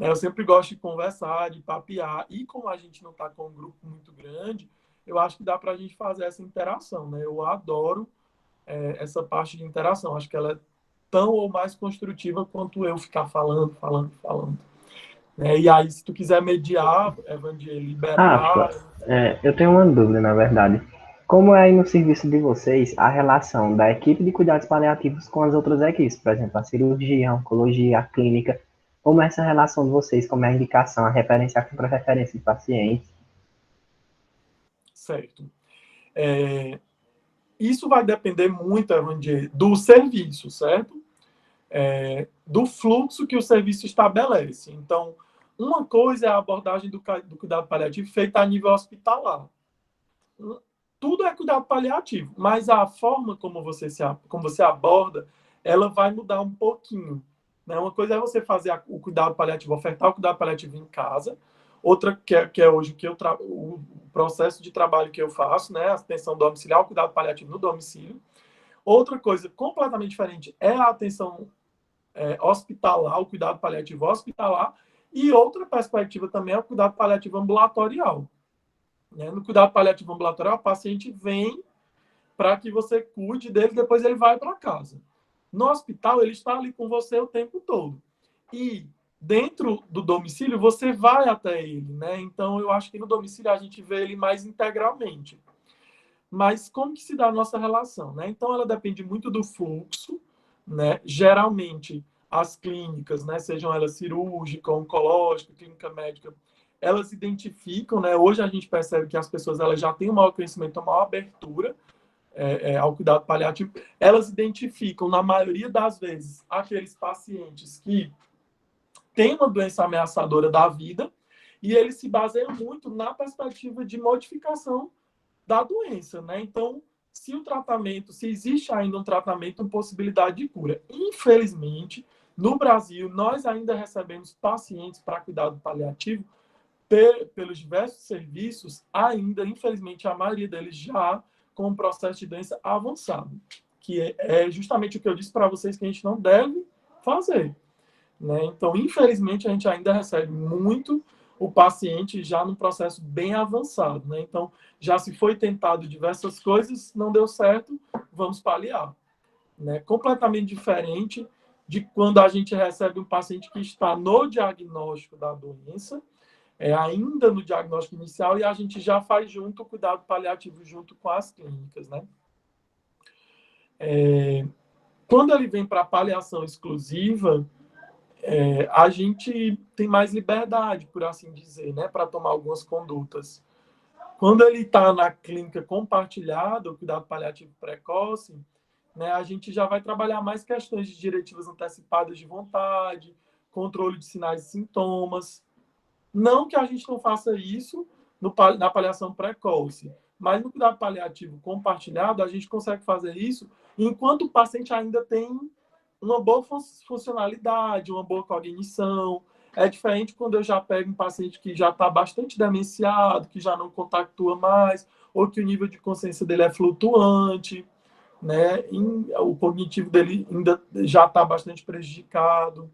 né? Eu sempre gosto de conversar, de papear, e como a gente não está com um grupo muito grande, eu acho que dá para a gente fazer essa interação, né? Eu adoro essa parte de interação, acho que ela é tão ou mais construtiva quanto eu ficar falando, falando, falando. E aí, se tu quiser mediar, Evandir, Rafa, liberar... eu tenho uma dúvida, na verdade. Como é aí no serviço de vocês a relação da equipe de cuidados paliativos com as outras equipes? Por exemplo, a cirurgia, a oncologia, a clínica. Como é essa relação de vocês? Como é a indicação, a referência, a contra-referência de pacientes? Certo. Isso vai depender muito, Evandir, do serviço, certo? Do fluxo que o serviço estabelece. Então, uma coisa é a abordagem do cuidado paliativo feita a nível hospitalar. Tudo é cuidado paliativo, mas a forma como você aborda, ela vai mudar um pouquinho. Né? Uma coisa é você fazer o cuidado paliativo, ofertar o cuidado paliativo em casa, outra que é hoje o processo de trabalho que eu faço, né? A atenção domiciliar, o cuidado paliativo no domicílio. Outra coisa completamente diferente é a atenção hospitalar, o cuidado paliativo hospitalar, e outra perspectiva também é o cuidado paliativo ambulatorial. Né? No cuidado paliativo ambulatorial, o paciente vem para que você cuide dele, depois ele vai para casa. No hospital, ele está ali com você o tempo todo. E dentro do domicílio, você vai até ele, né? Então, eu acho que no domicílio a gente vê ele mais integralmente. Mas como que se dá a nossa relação, né? Então, ela depende muito do fluxo, né? Geralmente, as clínicas, né? Sejam elas cirúrgica, oncológica, clínica médica, elas identificam, né? Hoje a gente percebe que as pessoas elas já têm um maior conhecimento, uma maior abertura ao cuidado paliativo. Elas identificam, na maioria das vezes, aqueles pacientes que têm uma doença ameaçadora da vida e eles se baseiam muito na perspectiva de modificação da doença, né? Então, se existe ainda um tratamento, uma possibilidade de cura. Infelizmente, no Brasil, nós ainda recebemos pacientes para cuidado paliativo pelos diversos serviços, ainda, infelizmente, a maioria deles já com um processo de doença avançado, que é justamente o que eu disse para vocês que a gente não deve fazer. Né? Então, infelizmente, a gente ainda recebe muito o paciente já num processo bem avançado. Né? Então, já se foi tentado diversas coisas, não deu certo, vamos paliar. Né? Completamente diferente de quando a gente recebe um paciente que está no diagnóstico da doença, ainda no diagnóstico inicial, e a gente já faz junto o cuidado paliativo junto com as clínicas. Né? Quando ele vem para a paliação exclusiva, a gente tem mais liberdade, por assim dizer, né, para tomar algumas condutas. Quando ele está na clínica compartilhada, o cuidado paliativo precoce, né, a gente já vai trabalhar mais questões de diretivas antecipadas de vontade, controle de sinais e sintomas. Não que a gente não faça isso na paliação precoce, mas no cuidado paliativo compartilhado, a gente consegue fazer isso enquanto o paciente ainda tem uma boa funcionalidade, uma boa cognição. É diferente quando eu já pego um paciente que já está bastante demenciado, que já não compactua mais, ou que o nível de consciência dele é flutuante, né? O cognitivo dele ainda já está bastante prejudicado.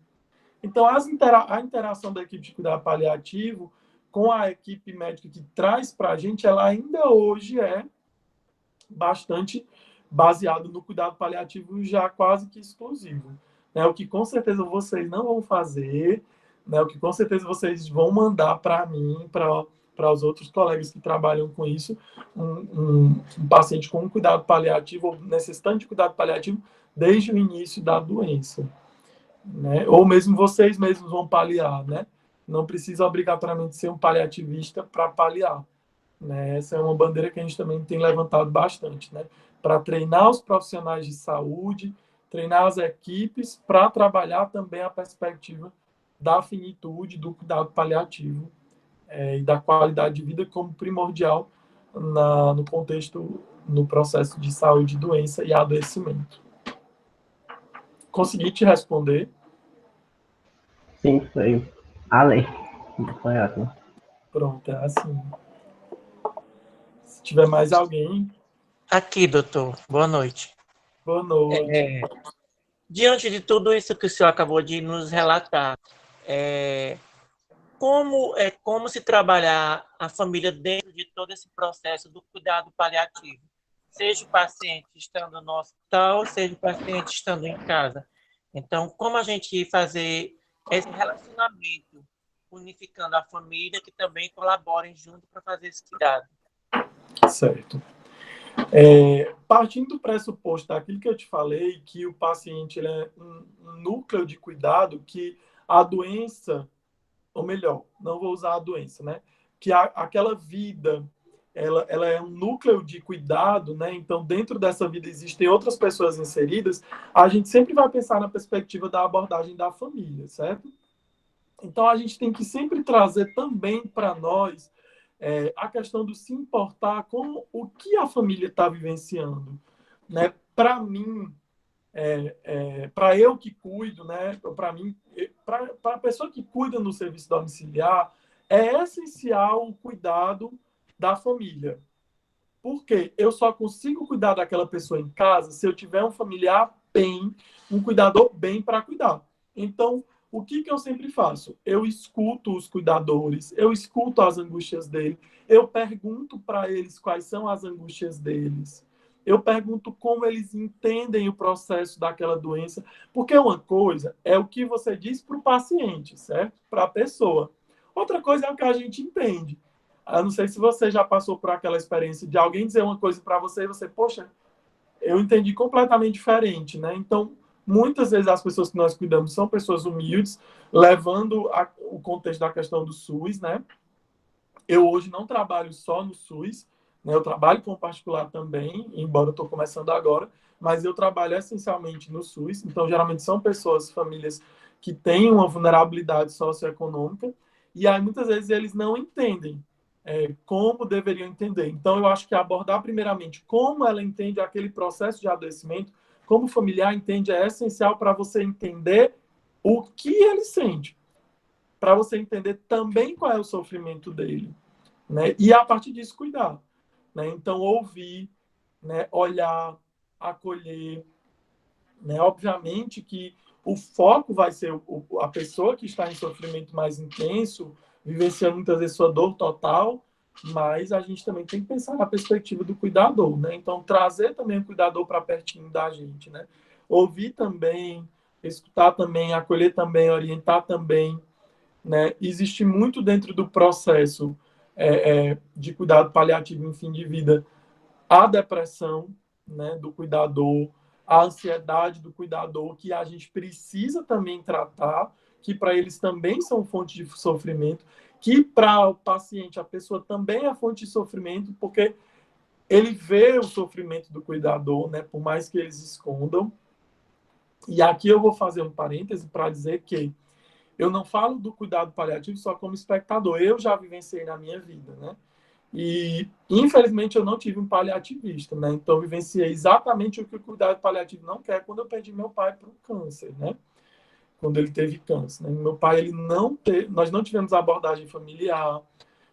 Então, a interação da equipe de cuidado paliativo com a equipe médica que traz para a gente, ela ainda hoje é bastante baseado no cuidado paliativo já quase que exclusivo. Né? O que com certeza vocês não vão fazer, né? O que com certeza vocês vão mandar para mim, para os outros colegas que trabalham com isso, um paciente com um cuidado paliativo ou necessitando de cuidado paliativo desde o início da doença. Né? Ou mesmo vocês mesmos vão paliar, né? Não precisa obrigatoriamente ser um paliativista para paliar. Né? Essa é uma bandeira que a gente também tem levantado bastante, né? Para treinar os profissionais de saúde, treinar as equipes, para trabalhar também a perspectiva da finitude, do cuidado paliativo e da qualidade de vida como primordial no contexto, no processo de saúde, doença e adoecimento. Consegui te responder? Sim, foi além. Foi ótimo. Pronto, é assim. Se tiver mais alguém, Aqui, doutor. Boa noite. boa noite. Diante de tudo isso que o senhor acabou de nos relatar, como se trabalhar a família dentro de todo esse processo do cuidado paliativo? Seja o paciente estando no hospital, seja o paciente estando em casa. Então, como a gente fazer esse relacionamento, unificando a família, que também colaborem junto para fazer esse cuidado? Certo. Partindo do pressuposto daquilo que eu te falei, que o paciente ele é um núcleo de cuidado, que a doença, ou melhor, não vou usar a doença, né? Que aquela vida, ela é um núcleo de cuidado, né? Então, dentro dessa vida existem outras pessoas inseridas, a gente sempre vai pensar na perspectiva da abordagem da família, certo? Então, a gente tem que sempre trazer também para nós a questão do se importar com o que a família está vivenciando, né? Para mim, para eu que cuido, né? Para mim, para a pessoa que cuida no serviço domiciliar, é essencial o cuidado da família. Porque eu só consigo cuidar daquela pessoa em casa se eu tiver um familiar bem, um cuidador bem para cuidar. Então, o que eu sempre faço? Eu escuto os cuidadores, eu escuto as angústias deles, eu pergunto para eles quais são as angústias deles, eu pergunto como eles entendem o processo daquela doença, porque uma coisa é o que você diz para o paciente, certo? Para a pessoa. Outra coisa é o que a gente entende. Eu não sei se você já passou por aquela experiência de alguém dizer uma coisa para você e você, poxa, eu entendi completamente diferente, né? Então, muitas vezes as pessoas que nós cuidamos são pessoas humildes, levando o contexto da questão do SUS, né? Eu hoje não trabalho só no SUS, né? Eu trabalho com particular também, embora eu estou começando agora, mas eu trabalho essencialmente no SUS. Então, geralmente são pessoas, famílias que têm uma vulnerabilidade socioeconômica, e aí muitas vezes eles não entendem como deveriam entender. Então, eu acho que abordar primeiramente como ela entende aquele processo de adoecimento, como o familiar entende, é essencial para você entender o que ele sente, para você entender também qual é o sofrimento dele, né? E a partir disso cuidar, né? Então ouvir, né? Olhar, acolher, né? Obviamente que o foco vai ser a pessoa que está em sofrimento mais intenso, vivenciando muitas vezes sua dor total, mas a gente também tem que pensar na perspectiva do cuidador, né? Então trazer também o cuidador para pertinho da gente, né? Ouvir também, escutar também, acolher também, orientar também, né? Existe muito dentro do processo de cuidado paliativo em fim de vida a depressão, né, do cuidador, a ansiedade do cuidador, que a gente precisa também tratar, que para eles também são fonte de sofrimento, que para o paciente a pessoa também é fonte de sofrimento, porque ele vê o sofrimento do cuidador, né, por mais que eles escondam. E aqui eu vou fazer um parêntese para dizer que eu não falo do cuidado paliativo só como espectador, eu já vivenciei na minha vida, né? E, infelizmente, eu não tive um paliativista, né? Então, eu vivenciei exatamente o que o cuidado paliativo não quer quando eu perdi meu pai para o câncer, né? Quando ele teve câncer, né? Meu pai, ele não teve... Nós não tivemos abordagem familiar.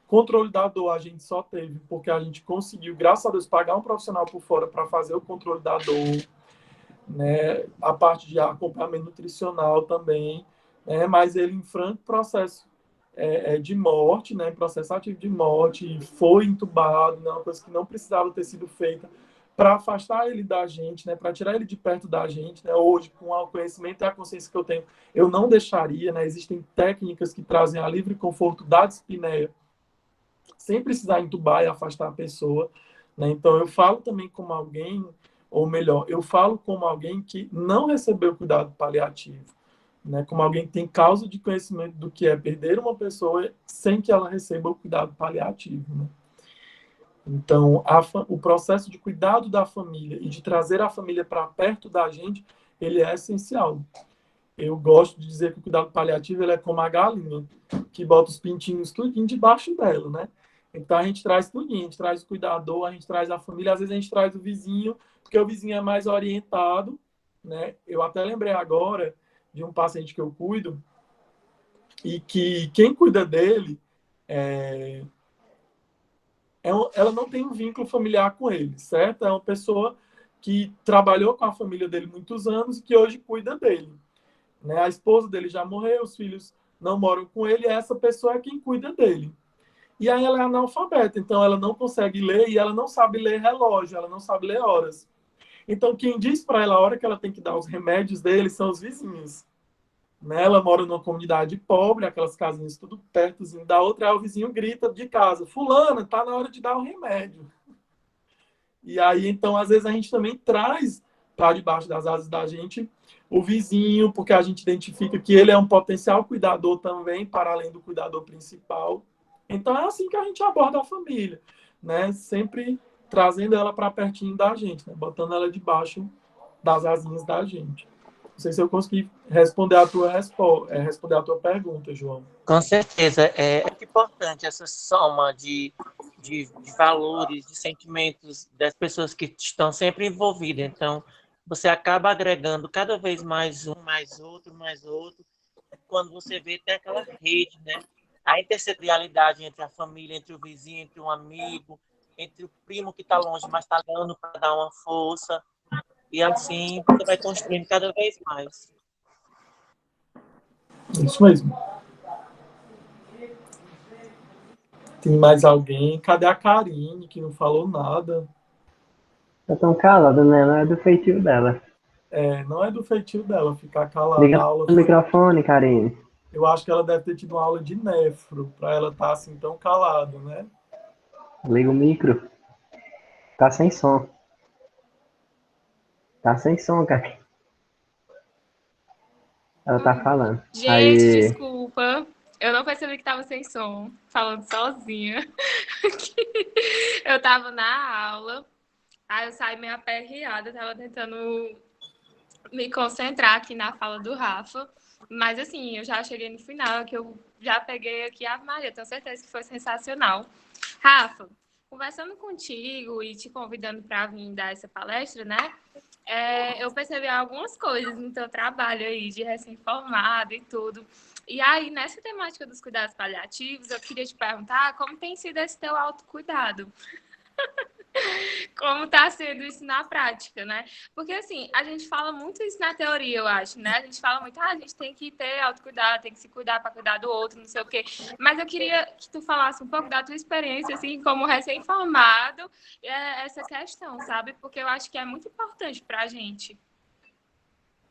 Controle da dor a gente só teve porque a gente conseguiu, graças a Deus, pagar um profissional por fora para fazer o controle da dor, né? A parte de acompanhamento nutricional também, né? Mas ele em franco processo de morte, né? Processo ativo de morte, foi entubado, né? Uma coisa que não precisava ter sido feita para afastar ele da gente, né? Para tirar ele de perto da gente, né? Hoje, com o conhecimento e a consciência que eu tenho, eu não deixaria, né? Existem técnicas que trazem a livre conforto da dispneia, sem precisar entubar e afastar a pessoa, né? Então, eu falo também como alguém, ou melhor, eu falo como alguém que não recebeu cuidado paliativo, né? Como alguém que tem causa de conhecimento do que é perder uma pessoa sem que ela receba o cuidado paliativo, né? Então, o processo de cuidado da família e de trazer a família para perto da gente, ele é essencial. Eu gosto de dizer que o cuidado paliativo ele é como a galinha, que bota os pintinhos tudinho debaixo dela, né? Então, a gente traz tudinho, a gente traz o cuidador, a gente traz a família, às vezes a gente traz o vizinho, porque o vizinho é mais orientado, né? Eu até lembrei agora de um paciente que eu cuido e que quem cuida dele ela não tem um vínculo familiar com ele, certo? É uma pessoa que trabalhou com a família dele muitos anos e que hoje cuida dele, né? A esposa dele já morreu, os filhos não moram com ele, e essa pessoa é quem cuida dele. E aí ela é analfabeta, então ela não consegue ler e ela não sabe ler relógio, ela não sabe ler horas. Então quem diz para ela a hora que ela tem que dar os remédios dele são os vizinhos. Né? Ela mora numa comunidade pobre, aquelas casinhas tudo pertozinho da outra, aí o vizinho grita de casa, fulana, tá na hora de dar o remédio. E aí, então, às vezes a gente também traz para debaixo das asas da gente o vizinho, porque a gente identifica que ele é um potencial cuidador também, para além do cuidador principal. Então, é assim que a gente aborda a família, né? Sempre trazendo ela para pertinho da gente, né? Botando ela debaixo das asinhas da gente. Não sei se eu consegui responder responder a tua pergunta, João. Com certeza, é muito importante essa soma de valores, de sentimentos das pessoas que estão sempre envolvidas. Então, você acaba agregando cada vez mais um, mais outro, mais outro. Quando você vê, tem aquela rede, né? A interseccionalidade entre a família, entre o vizinho, entre um amigo, entre o primo que está longe, mas está dando para dar uma força. E assim você vai construindo cada vez mais. Isso mesmo. Tem mais alguém? Cadê a Karine, que não falou nada? Tá tão calada, né? Não é do feitio dela. Não é do feitio dela ficar calada. A Liga aula o foi... microfone, Karine. Eu acho que ela deve ter tido uma aula de nefro, para ela estar assim tão calada, né? Liga o micro. Tá sem som. Tá sem som, cara. Ela tá falando. Gente, Aí. desculpa. Eu não percebi que tava sem som, falando sozinha. Eu tava na aula, aí eu saí meio aperreada, tava tentando me concentrar aqui na fala do Rafa. Mas assim, eu já cheguei no final, que eu já peguei aqui a Maria, tenho certeza que foi sensacional. Rafa, conversando contigo e te convidando para vir dar essa palestra, né? Eu percebi algumas coisas no teu trabalho aí de recém-formado e tudo. E aí, nessa temática dos cuidados paliativos, eu queria te perguntar como tem sido esse teu autocuidado. Como está sendo isso na prática, né? Porque, assim, a gente fala muito isso na teoria, eu acho, né? A gente fala muito, a gente tem que ter autocuidado, tem que se cuidar para cuidar do outro, não sei o quê. Mas eu queria que tu falasse um pouco da tua experiência, assim, como recém-formado, essa questão, sabe? Porque eu acho que é muito importante para a gente.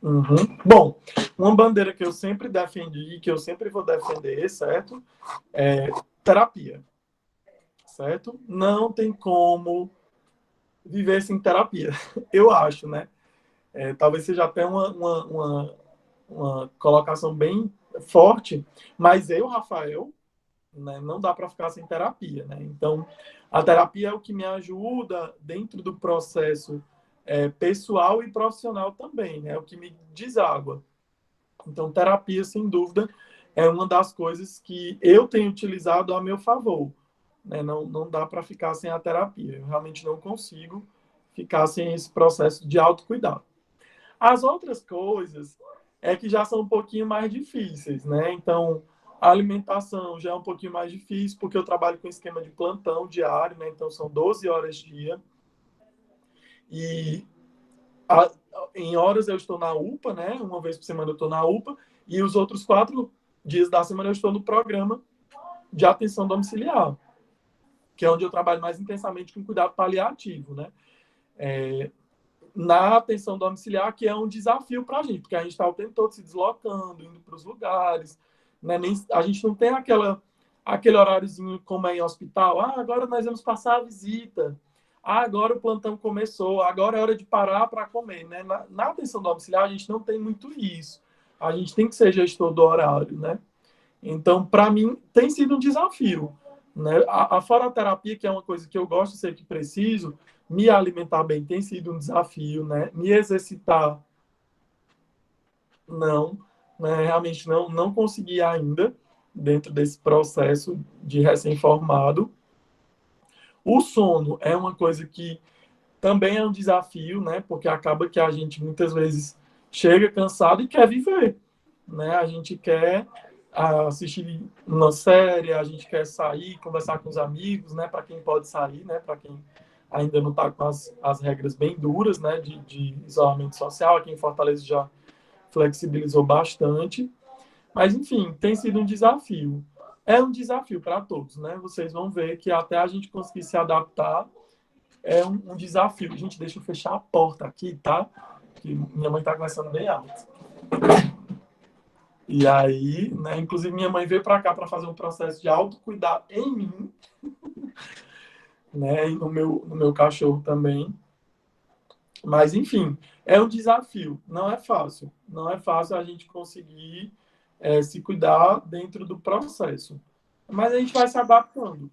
Uhum. Bom, uma bandeira que eu sempre defendi, que eu sempre vou defender, certo? É terapia, certo? Não tem como viver sem terapia, eu acho, né? Talvez seja até uma colocação bem forte, mas eu, Rafael, né, não dá para ficar sem terapia, né? Então, a terapia é o que me ajuda dentro do processo pessoal e profissional também, né? É o que me deságua. Então, terapia, sem dúvida, é uma das coisas que eu tenho utilizado a meu favor, né? Não dá para ficar sem a terapia. Eu realmente não consigo ficar sem esse processo de autocuidado. As outras coisas é que já são um pouquinho mais difíceis, né? Então, a alimentação já é um pouquinho mais difícil, porque eu trabalho com esquema de plantão diário, né? Então, são 12 horas dia. E em horas eu estou na UPA, né? Uma vez por semana eu estou na UPA. E os outros 4 dias da semana eu estou no programa de atenção domiciliar, que é onde eu trabalho mais intensamente com cuidado paliativo, né? Na atenção domiciliar, que é um desafio para a gente, porque a gente está o tempo todo se deslocando, indo para os lugares, né? A gente não tem aquele horáriozinho como é em hospital. Agora nós vamos passar a visita. Agora o plantão começou. Agora é hora de parar para comer, né? Na atenção domiciliar, a gente não tem muito isso. A gente tem que ser gestor do horário, né? Então, para mim, tem sido um desafio, né? A foroterapia, que é uma coisa que eu gosto, sei que preciso, me alimentar bem tem sido um desafio, né? Me exercitar, não, né? Realmente não consegui ainda, dentro desse processo de recém-formado. O sono é uma coisa que também é um desafio, né? Porque acaba que a gente muitas vezes chega cansado e quer viver, né? A gente quer assistir uma série, a gente quer sair, conversar com os amigos, né? Para quem pode sair, né? Para quem ainda não está com as regras bem duras, né? De isolamento social, aqui em Fortaleza já flexibilizou bastante, Mas, enfim, tem sido um desafio. É um desafio para todos, né? Vocês vão ver que até a gente conseguir se adaptar é um desafio. Gente, deixa eu fechar a porta aqui, tá? Que minha mãe tá conversando bem alto. E aí, né? Inclusive, minha mãe veio para cá para fazer um processo de autocuidado em mim, né? E no meu cachorro também. Mas, enfim, é um desafio. Não é fácil. Não é fácil a gente conseguir se cuidar dentro do processo. Mas a gente vai se adaptando.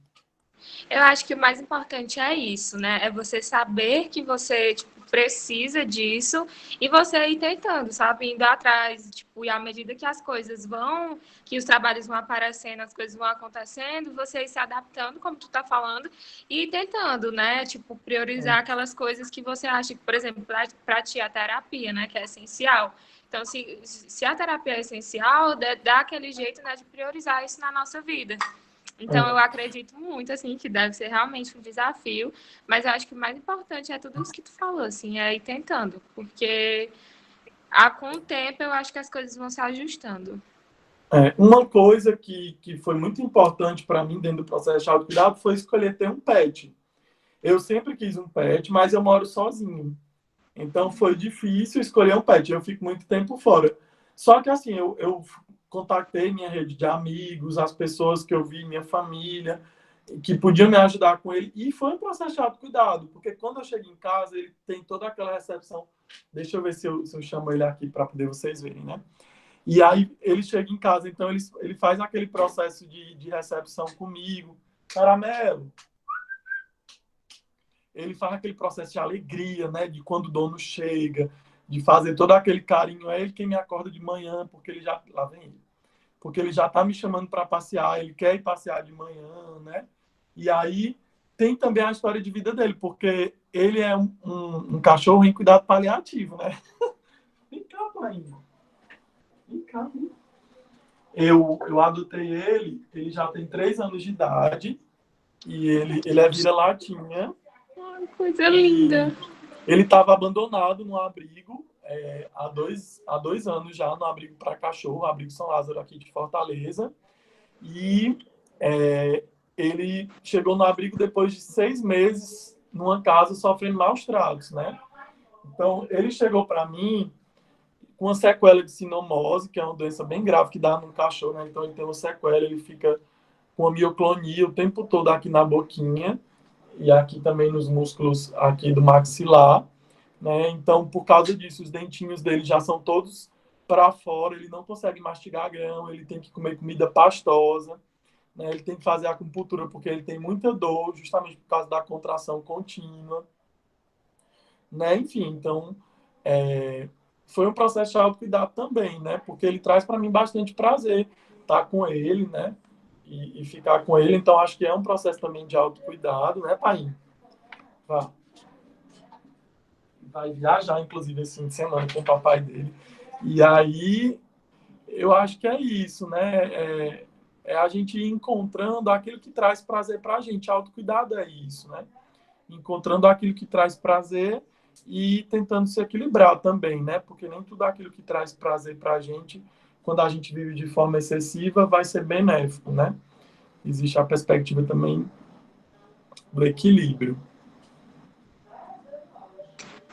Eu acho que o mais importante é isso, né? É você saber que você, tipo, precisa disso e você ir tentando, sabe? Indo atrás, tipo, e à medida que as coisas vão, que os trabalhos vão aparecendo, as coisas vão acontecendo, você ir se adaptando, como tu tá falando, e ir tentando, né? Tipo, priorizar aquelas coisas que você acha que, por exemplo, para ti a terapia, né? Que é essencial. Então, se a terapia é essencial, dá aquele jeito, né, de priorizar isso na nossa vida. Então, eu acredito muito, assim, que deve ser realmente um desafio, mas eu acho que o mais importante é tudo isso que tu falou, assim, é ir tentando, porque com o tempo eu acho que as coisas vão se ajustando. Uma coisa que foi muito importante para mim dentro do processo de autocuidado foi escolher ter um pet. Eu sempre quis um pet, mas eu moro sozinho. Então foi difícil escolher um pet. Eu fico muito tempo fora. Só que assim, eu contatei minha rede de amigos, as pessoas que eu vi, minha família, que podiam me ajudar com ele. E foi um processo de autocuidado, porque quando eu chego em casa, ele tem toda aquela recepção. Deixa eu ver se eu chamo ele aqui para poder vocês verem, né? E aí ele chega em casa, então ele faz aquele processo de recepção comigo. Caramelo, ele faz aquele processo de alegria, né? De quando o dono chega, de fazer todo aquele carinho. É ele quem me acorda de manhã, porque ele já. Lá vem ele. Porque ele já tá me chamando para passear, ele quer ir passear de manhã, né? E aí tem também a história de vida dele, porque ele é um cachorro em cuidado paliativo, né? Vem cá, pai. Vem cá, vem. Eu adotei ele já tem 3 anos de idade, e ele é vira-latinha. Ai, coisa linda! Ele estava abandonado no abrigo há dois anos já, no abrigo para cachorro, abrigo São Lázaro aqui de Fortaleza. E ele chegou no abrigo depois de 6 meses numa casa sofrendo maus tratos, né? Então, ele chegou para mim com uma sequela de sinomose, que é uma doença bem grave que dá no cachorro, né? Então, ele tem uma sequela, ele fica com a mioclonia o tempo todo aqui na boquinha e aqui também nos músculos aqui do maxilar, né? Então, por causa disso, os dentinhos dele já são todos para fora, ele não consegue mastigar grão, ele tem que comer comida pastosa, né? Ele tem que fazer acupuntura porque ele tem muita dor, justamente por causa da contração contínua, né? Enfim, então, foi um processo de autocuidado também, né? Porque ele traz para mim bastante prazer estar com ele, né? E ficar com ele, então acho que é um processo também de autocuidado, né, pai? Vai viajar, inclusive, esse fim de semana com o papai dele. E aí, eu acho que é isso, né? É a gente ir encontrando aquilo que traz prazer para a gente. Autocuidado é isso, né? Encontrando aquilo que traz prazer e tentando se equilibrar também, né? Porque nem tudo aquilo que traz prazer para a gente, quando a gente vive de forma excessiva, vai ser benéfico, né? Existe a perspectiva também do equilíbrio.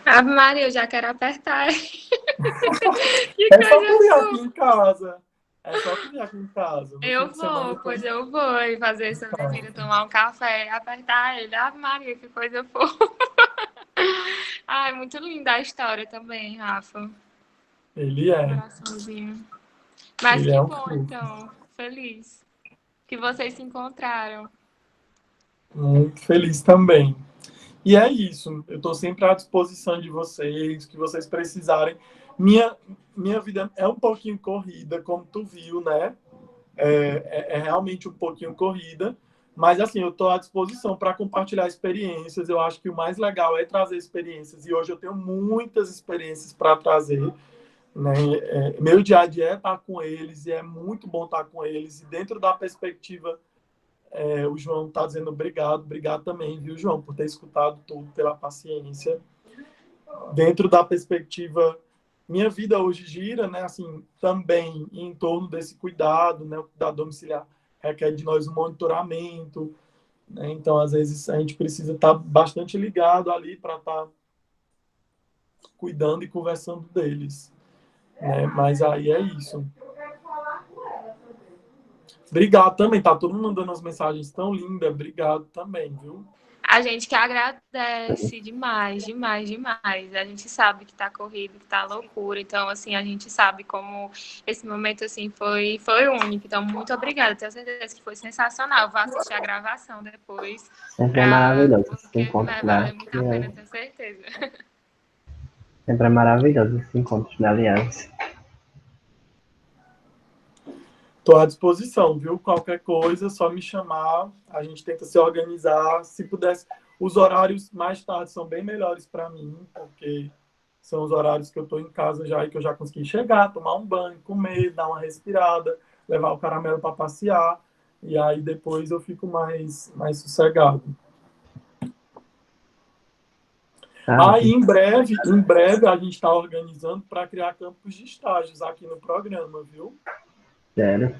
Ave Maria, eu já quero apertar. Que É só tu vir coisa aqui em casa. É só tu vir aqui em casa. No fim Eu de semana vou, pois eu vou e fazer essa visita, tomar um café, apertar ele. Ave Maria, que coisa fofa. Ai, muito linda a história também, Rafa. Ele é. Coraçãozinho. Mas Ele que é um bom, fofo. então. Feliz que vocês se encontraram. Muito feliz também. E é isso. Eu estou sempre à disposição de vocês, que vocês precisarem. Minha vida é um pouquinho corrida, como tu viu, né? É realmente um pouquinho corrida. Mas, assim, eu estou à disposição para compartilhar experiências. Eu acho que o mais legal é trazer experiências. E hoje eu tenho muitas experiências para trazer, né? Meu dia a dia é estar com eles e é muito bom estar com eles. E dentro da perspectiva, o João está dizendo obrigado também, viu, João, por ter escutado tudo, pela paciência. Dentro da perspectiva minha vida hoje gira, né, assim, também em torno desse cuidado, né, o cuidado domiciliar requer de nós um monitoramento, né, então às vezes a gente precisa estar bastante ligado ali para estar cuidando e conversando deles, né, mas aí é isso. Obrigado também, tá todo mundo mandando as mensagens tão lindas, obrigado também, viu? A gente que agradece demais, demais, demais. A gente sabe que tá corrido, que tá loucura. Então, assim, a gente sabe como esse momento, assim, foi único. Então, muito obrigada. Tenho certeza que foi sensacional. Vou assistir a gravação depois. Sempre é maravilhoso esse Porque encontro, vai né? valer muito a pena, tenho certeza. Sempre é maravilhoso esse encontro de alianças. Estou à disposição, viu? Qualquer coisa, só me chamar. A gente tenta se organizar. Se pudesse, os horários mais tarde são bem melhores para mim, porque são os horários que eu estou em casa já e que eu já consegui chegar, tomar um banho, comer, dar uma respirada, levar o caramelo para passear. E aí depois eu fico mais sossegado. Aí, em breve a gente está organizando para criar campos de estágios aqui no programa, viu? Sério.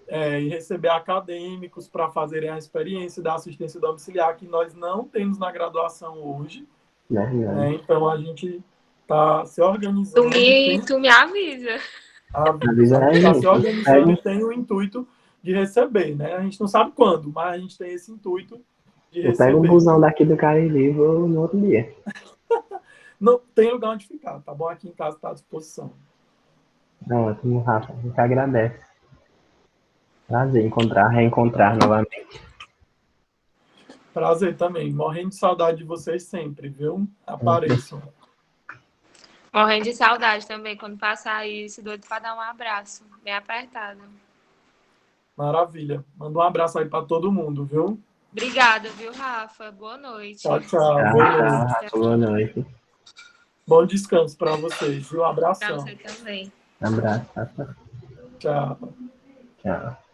E receber acadêmicos para fazerem a experiência da assistência domiciliar, que nós não temos na graduação hoje. Né? Então, a gente está se organizando. Tu me avisa. Está se organizando e tem o intuito de receber. Né? A gente não sabe quando, mas a gente tem esse intuito de receber. Eu pego um busão daqui do Cariri e vou no outro dia. Não tem lugar onde ficar, tá bom? Aqui em casa está à disposição. Ótimo, Rafa. A gente agradece. Prazer reencontrar novamente. Prazer também. Morrendo de saudade de vocês sempre, viu? Apareçam. Morrendo de saudade também, quando passar isso, doido para dar um abraço, bem apertado. Maravilha. Manda um abraço aí para todo mundo, viu? Obrigada, viu, Rafa? Boa noite. Tchau, tchau. Boa noite. Rafa, boa noite. Bom descanso para vocês, viu? Abração. Para você também. Abraço, Rafa. Tchau. Tchau.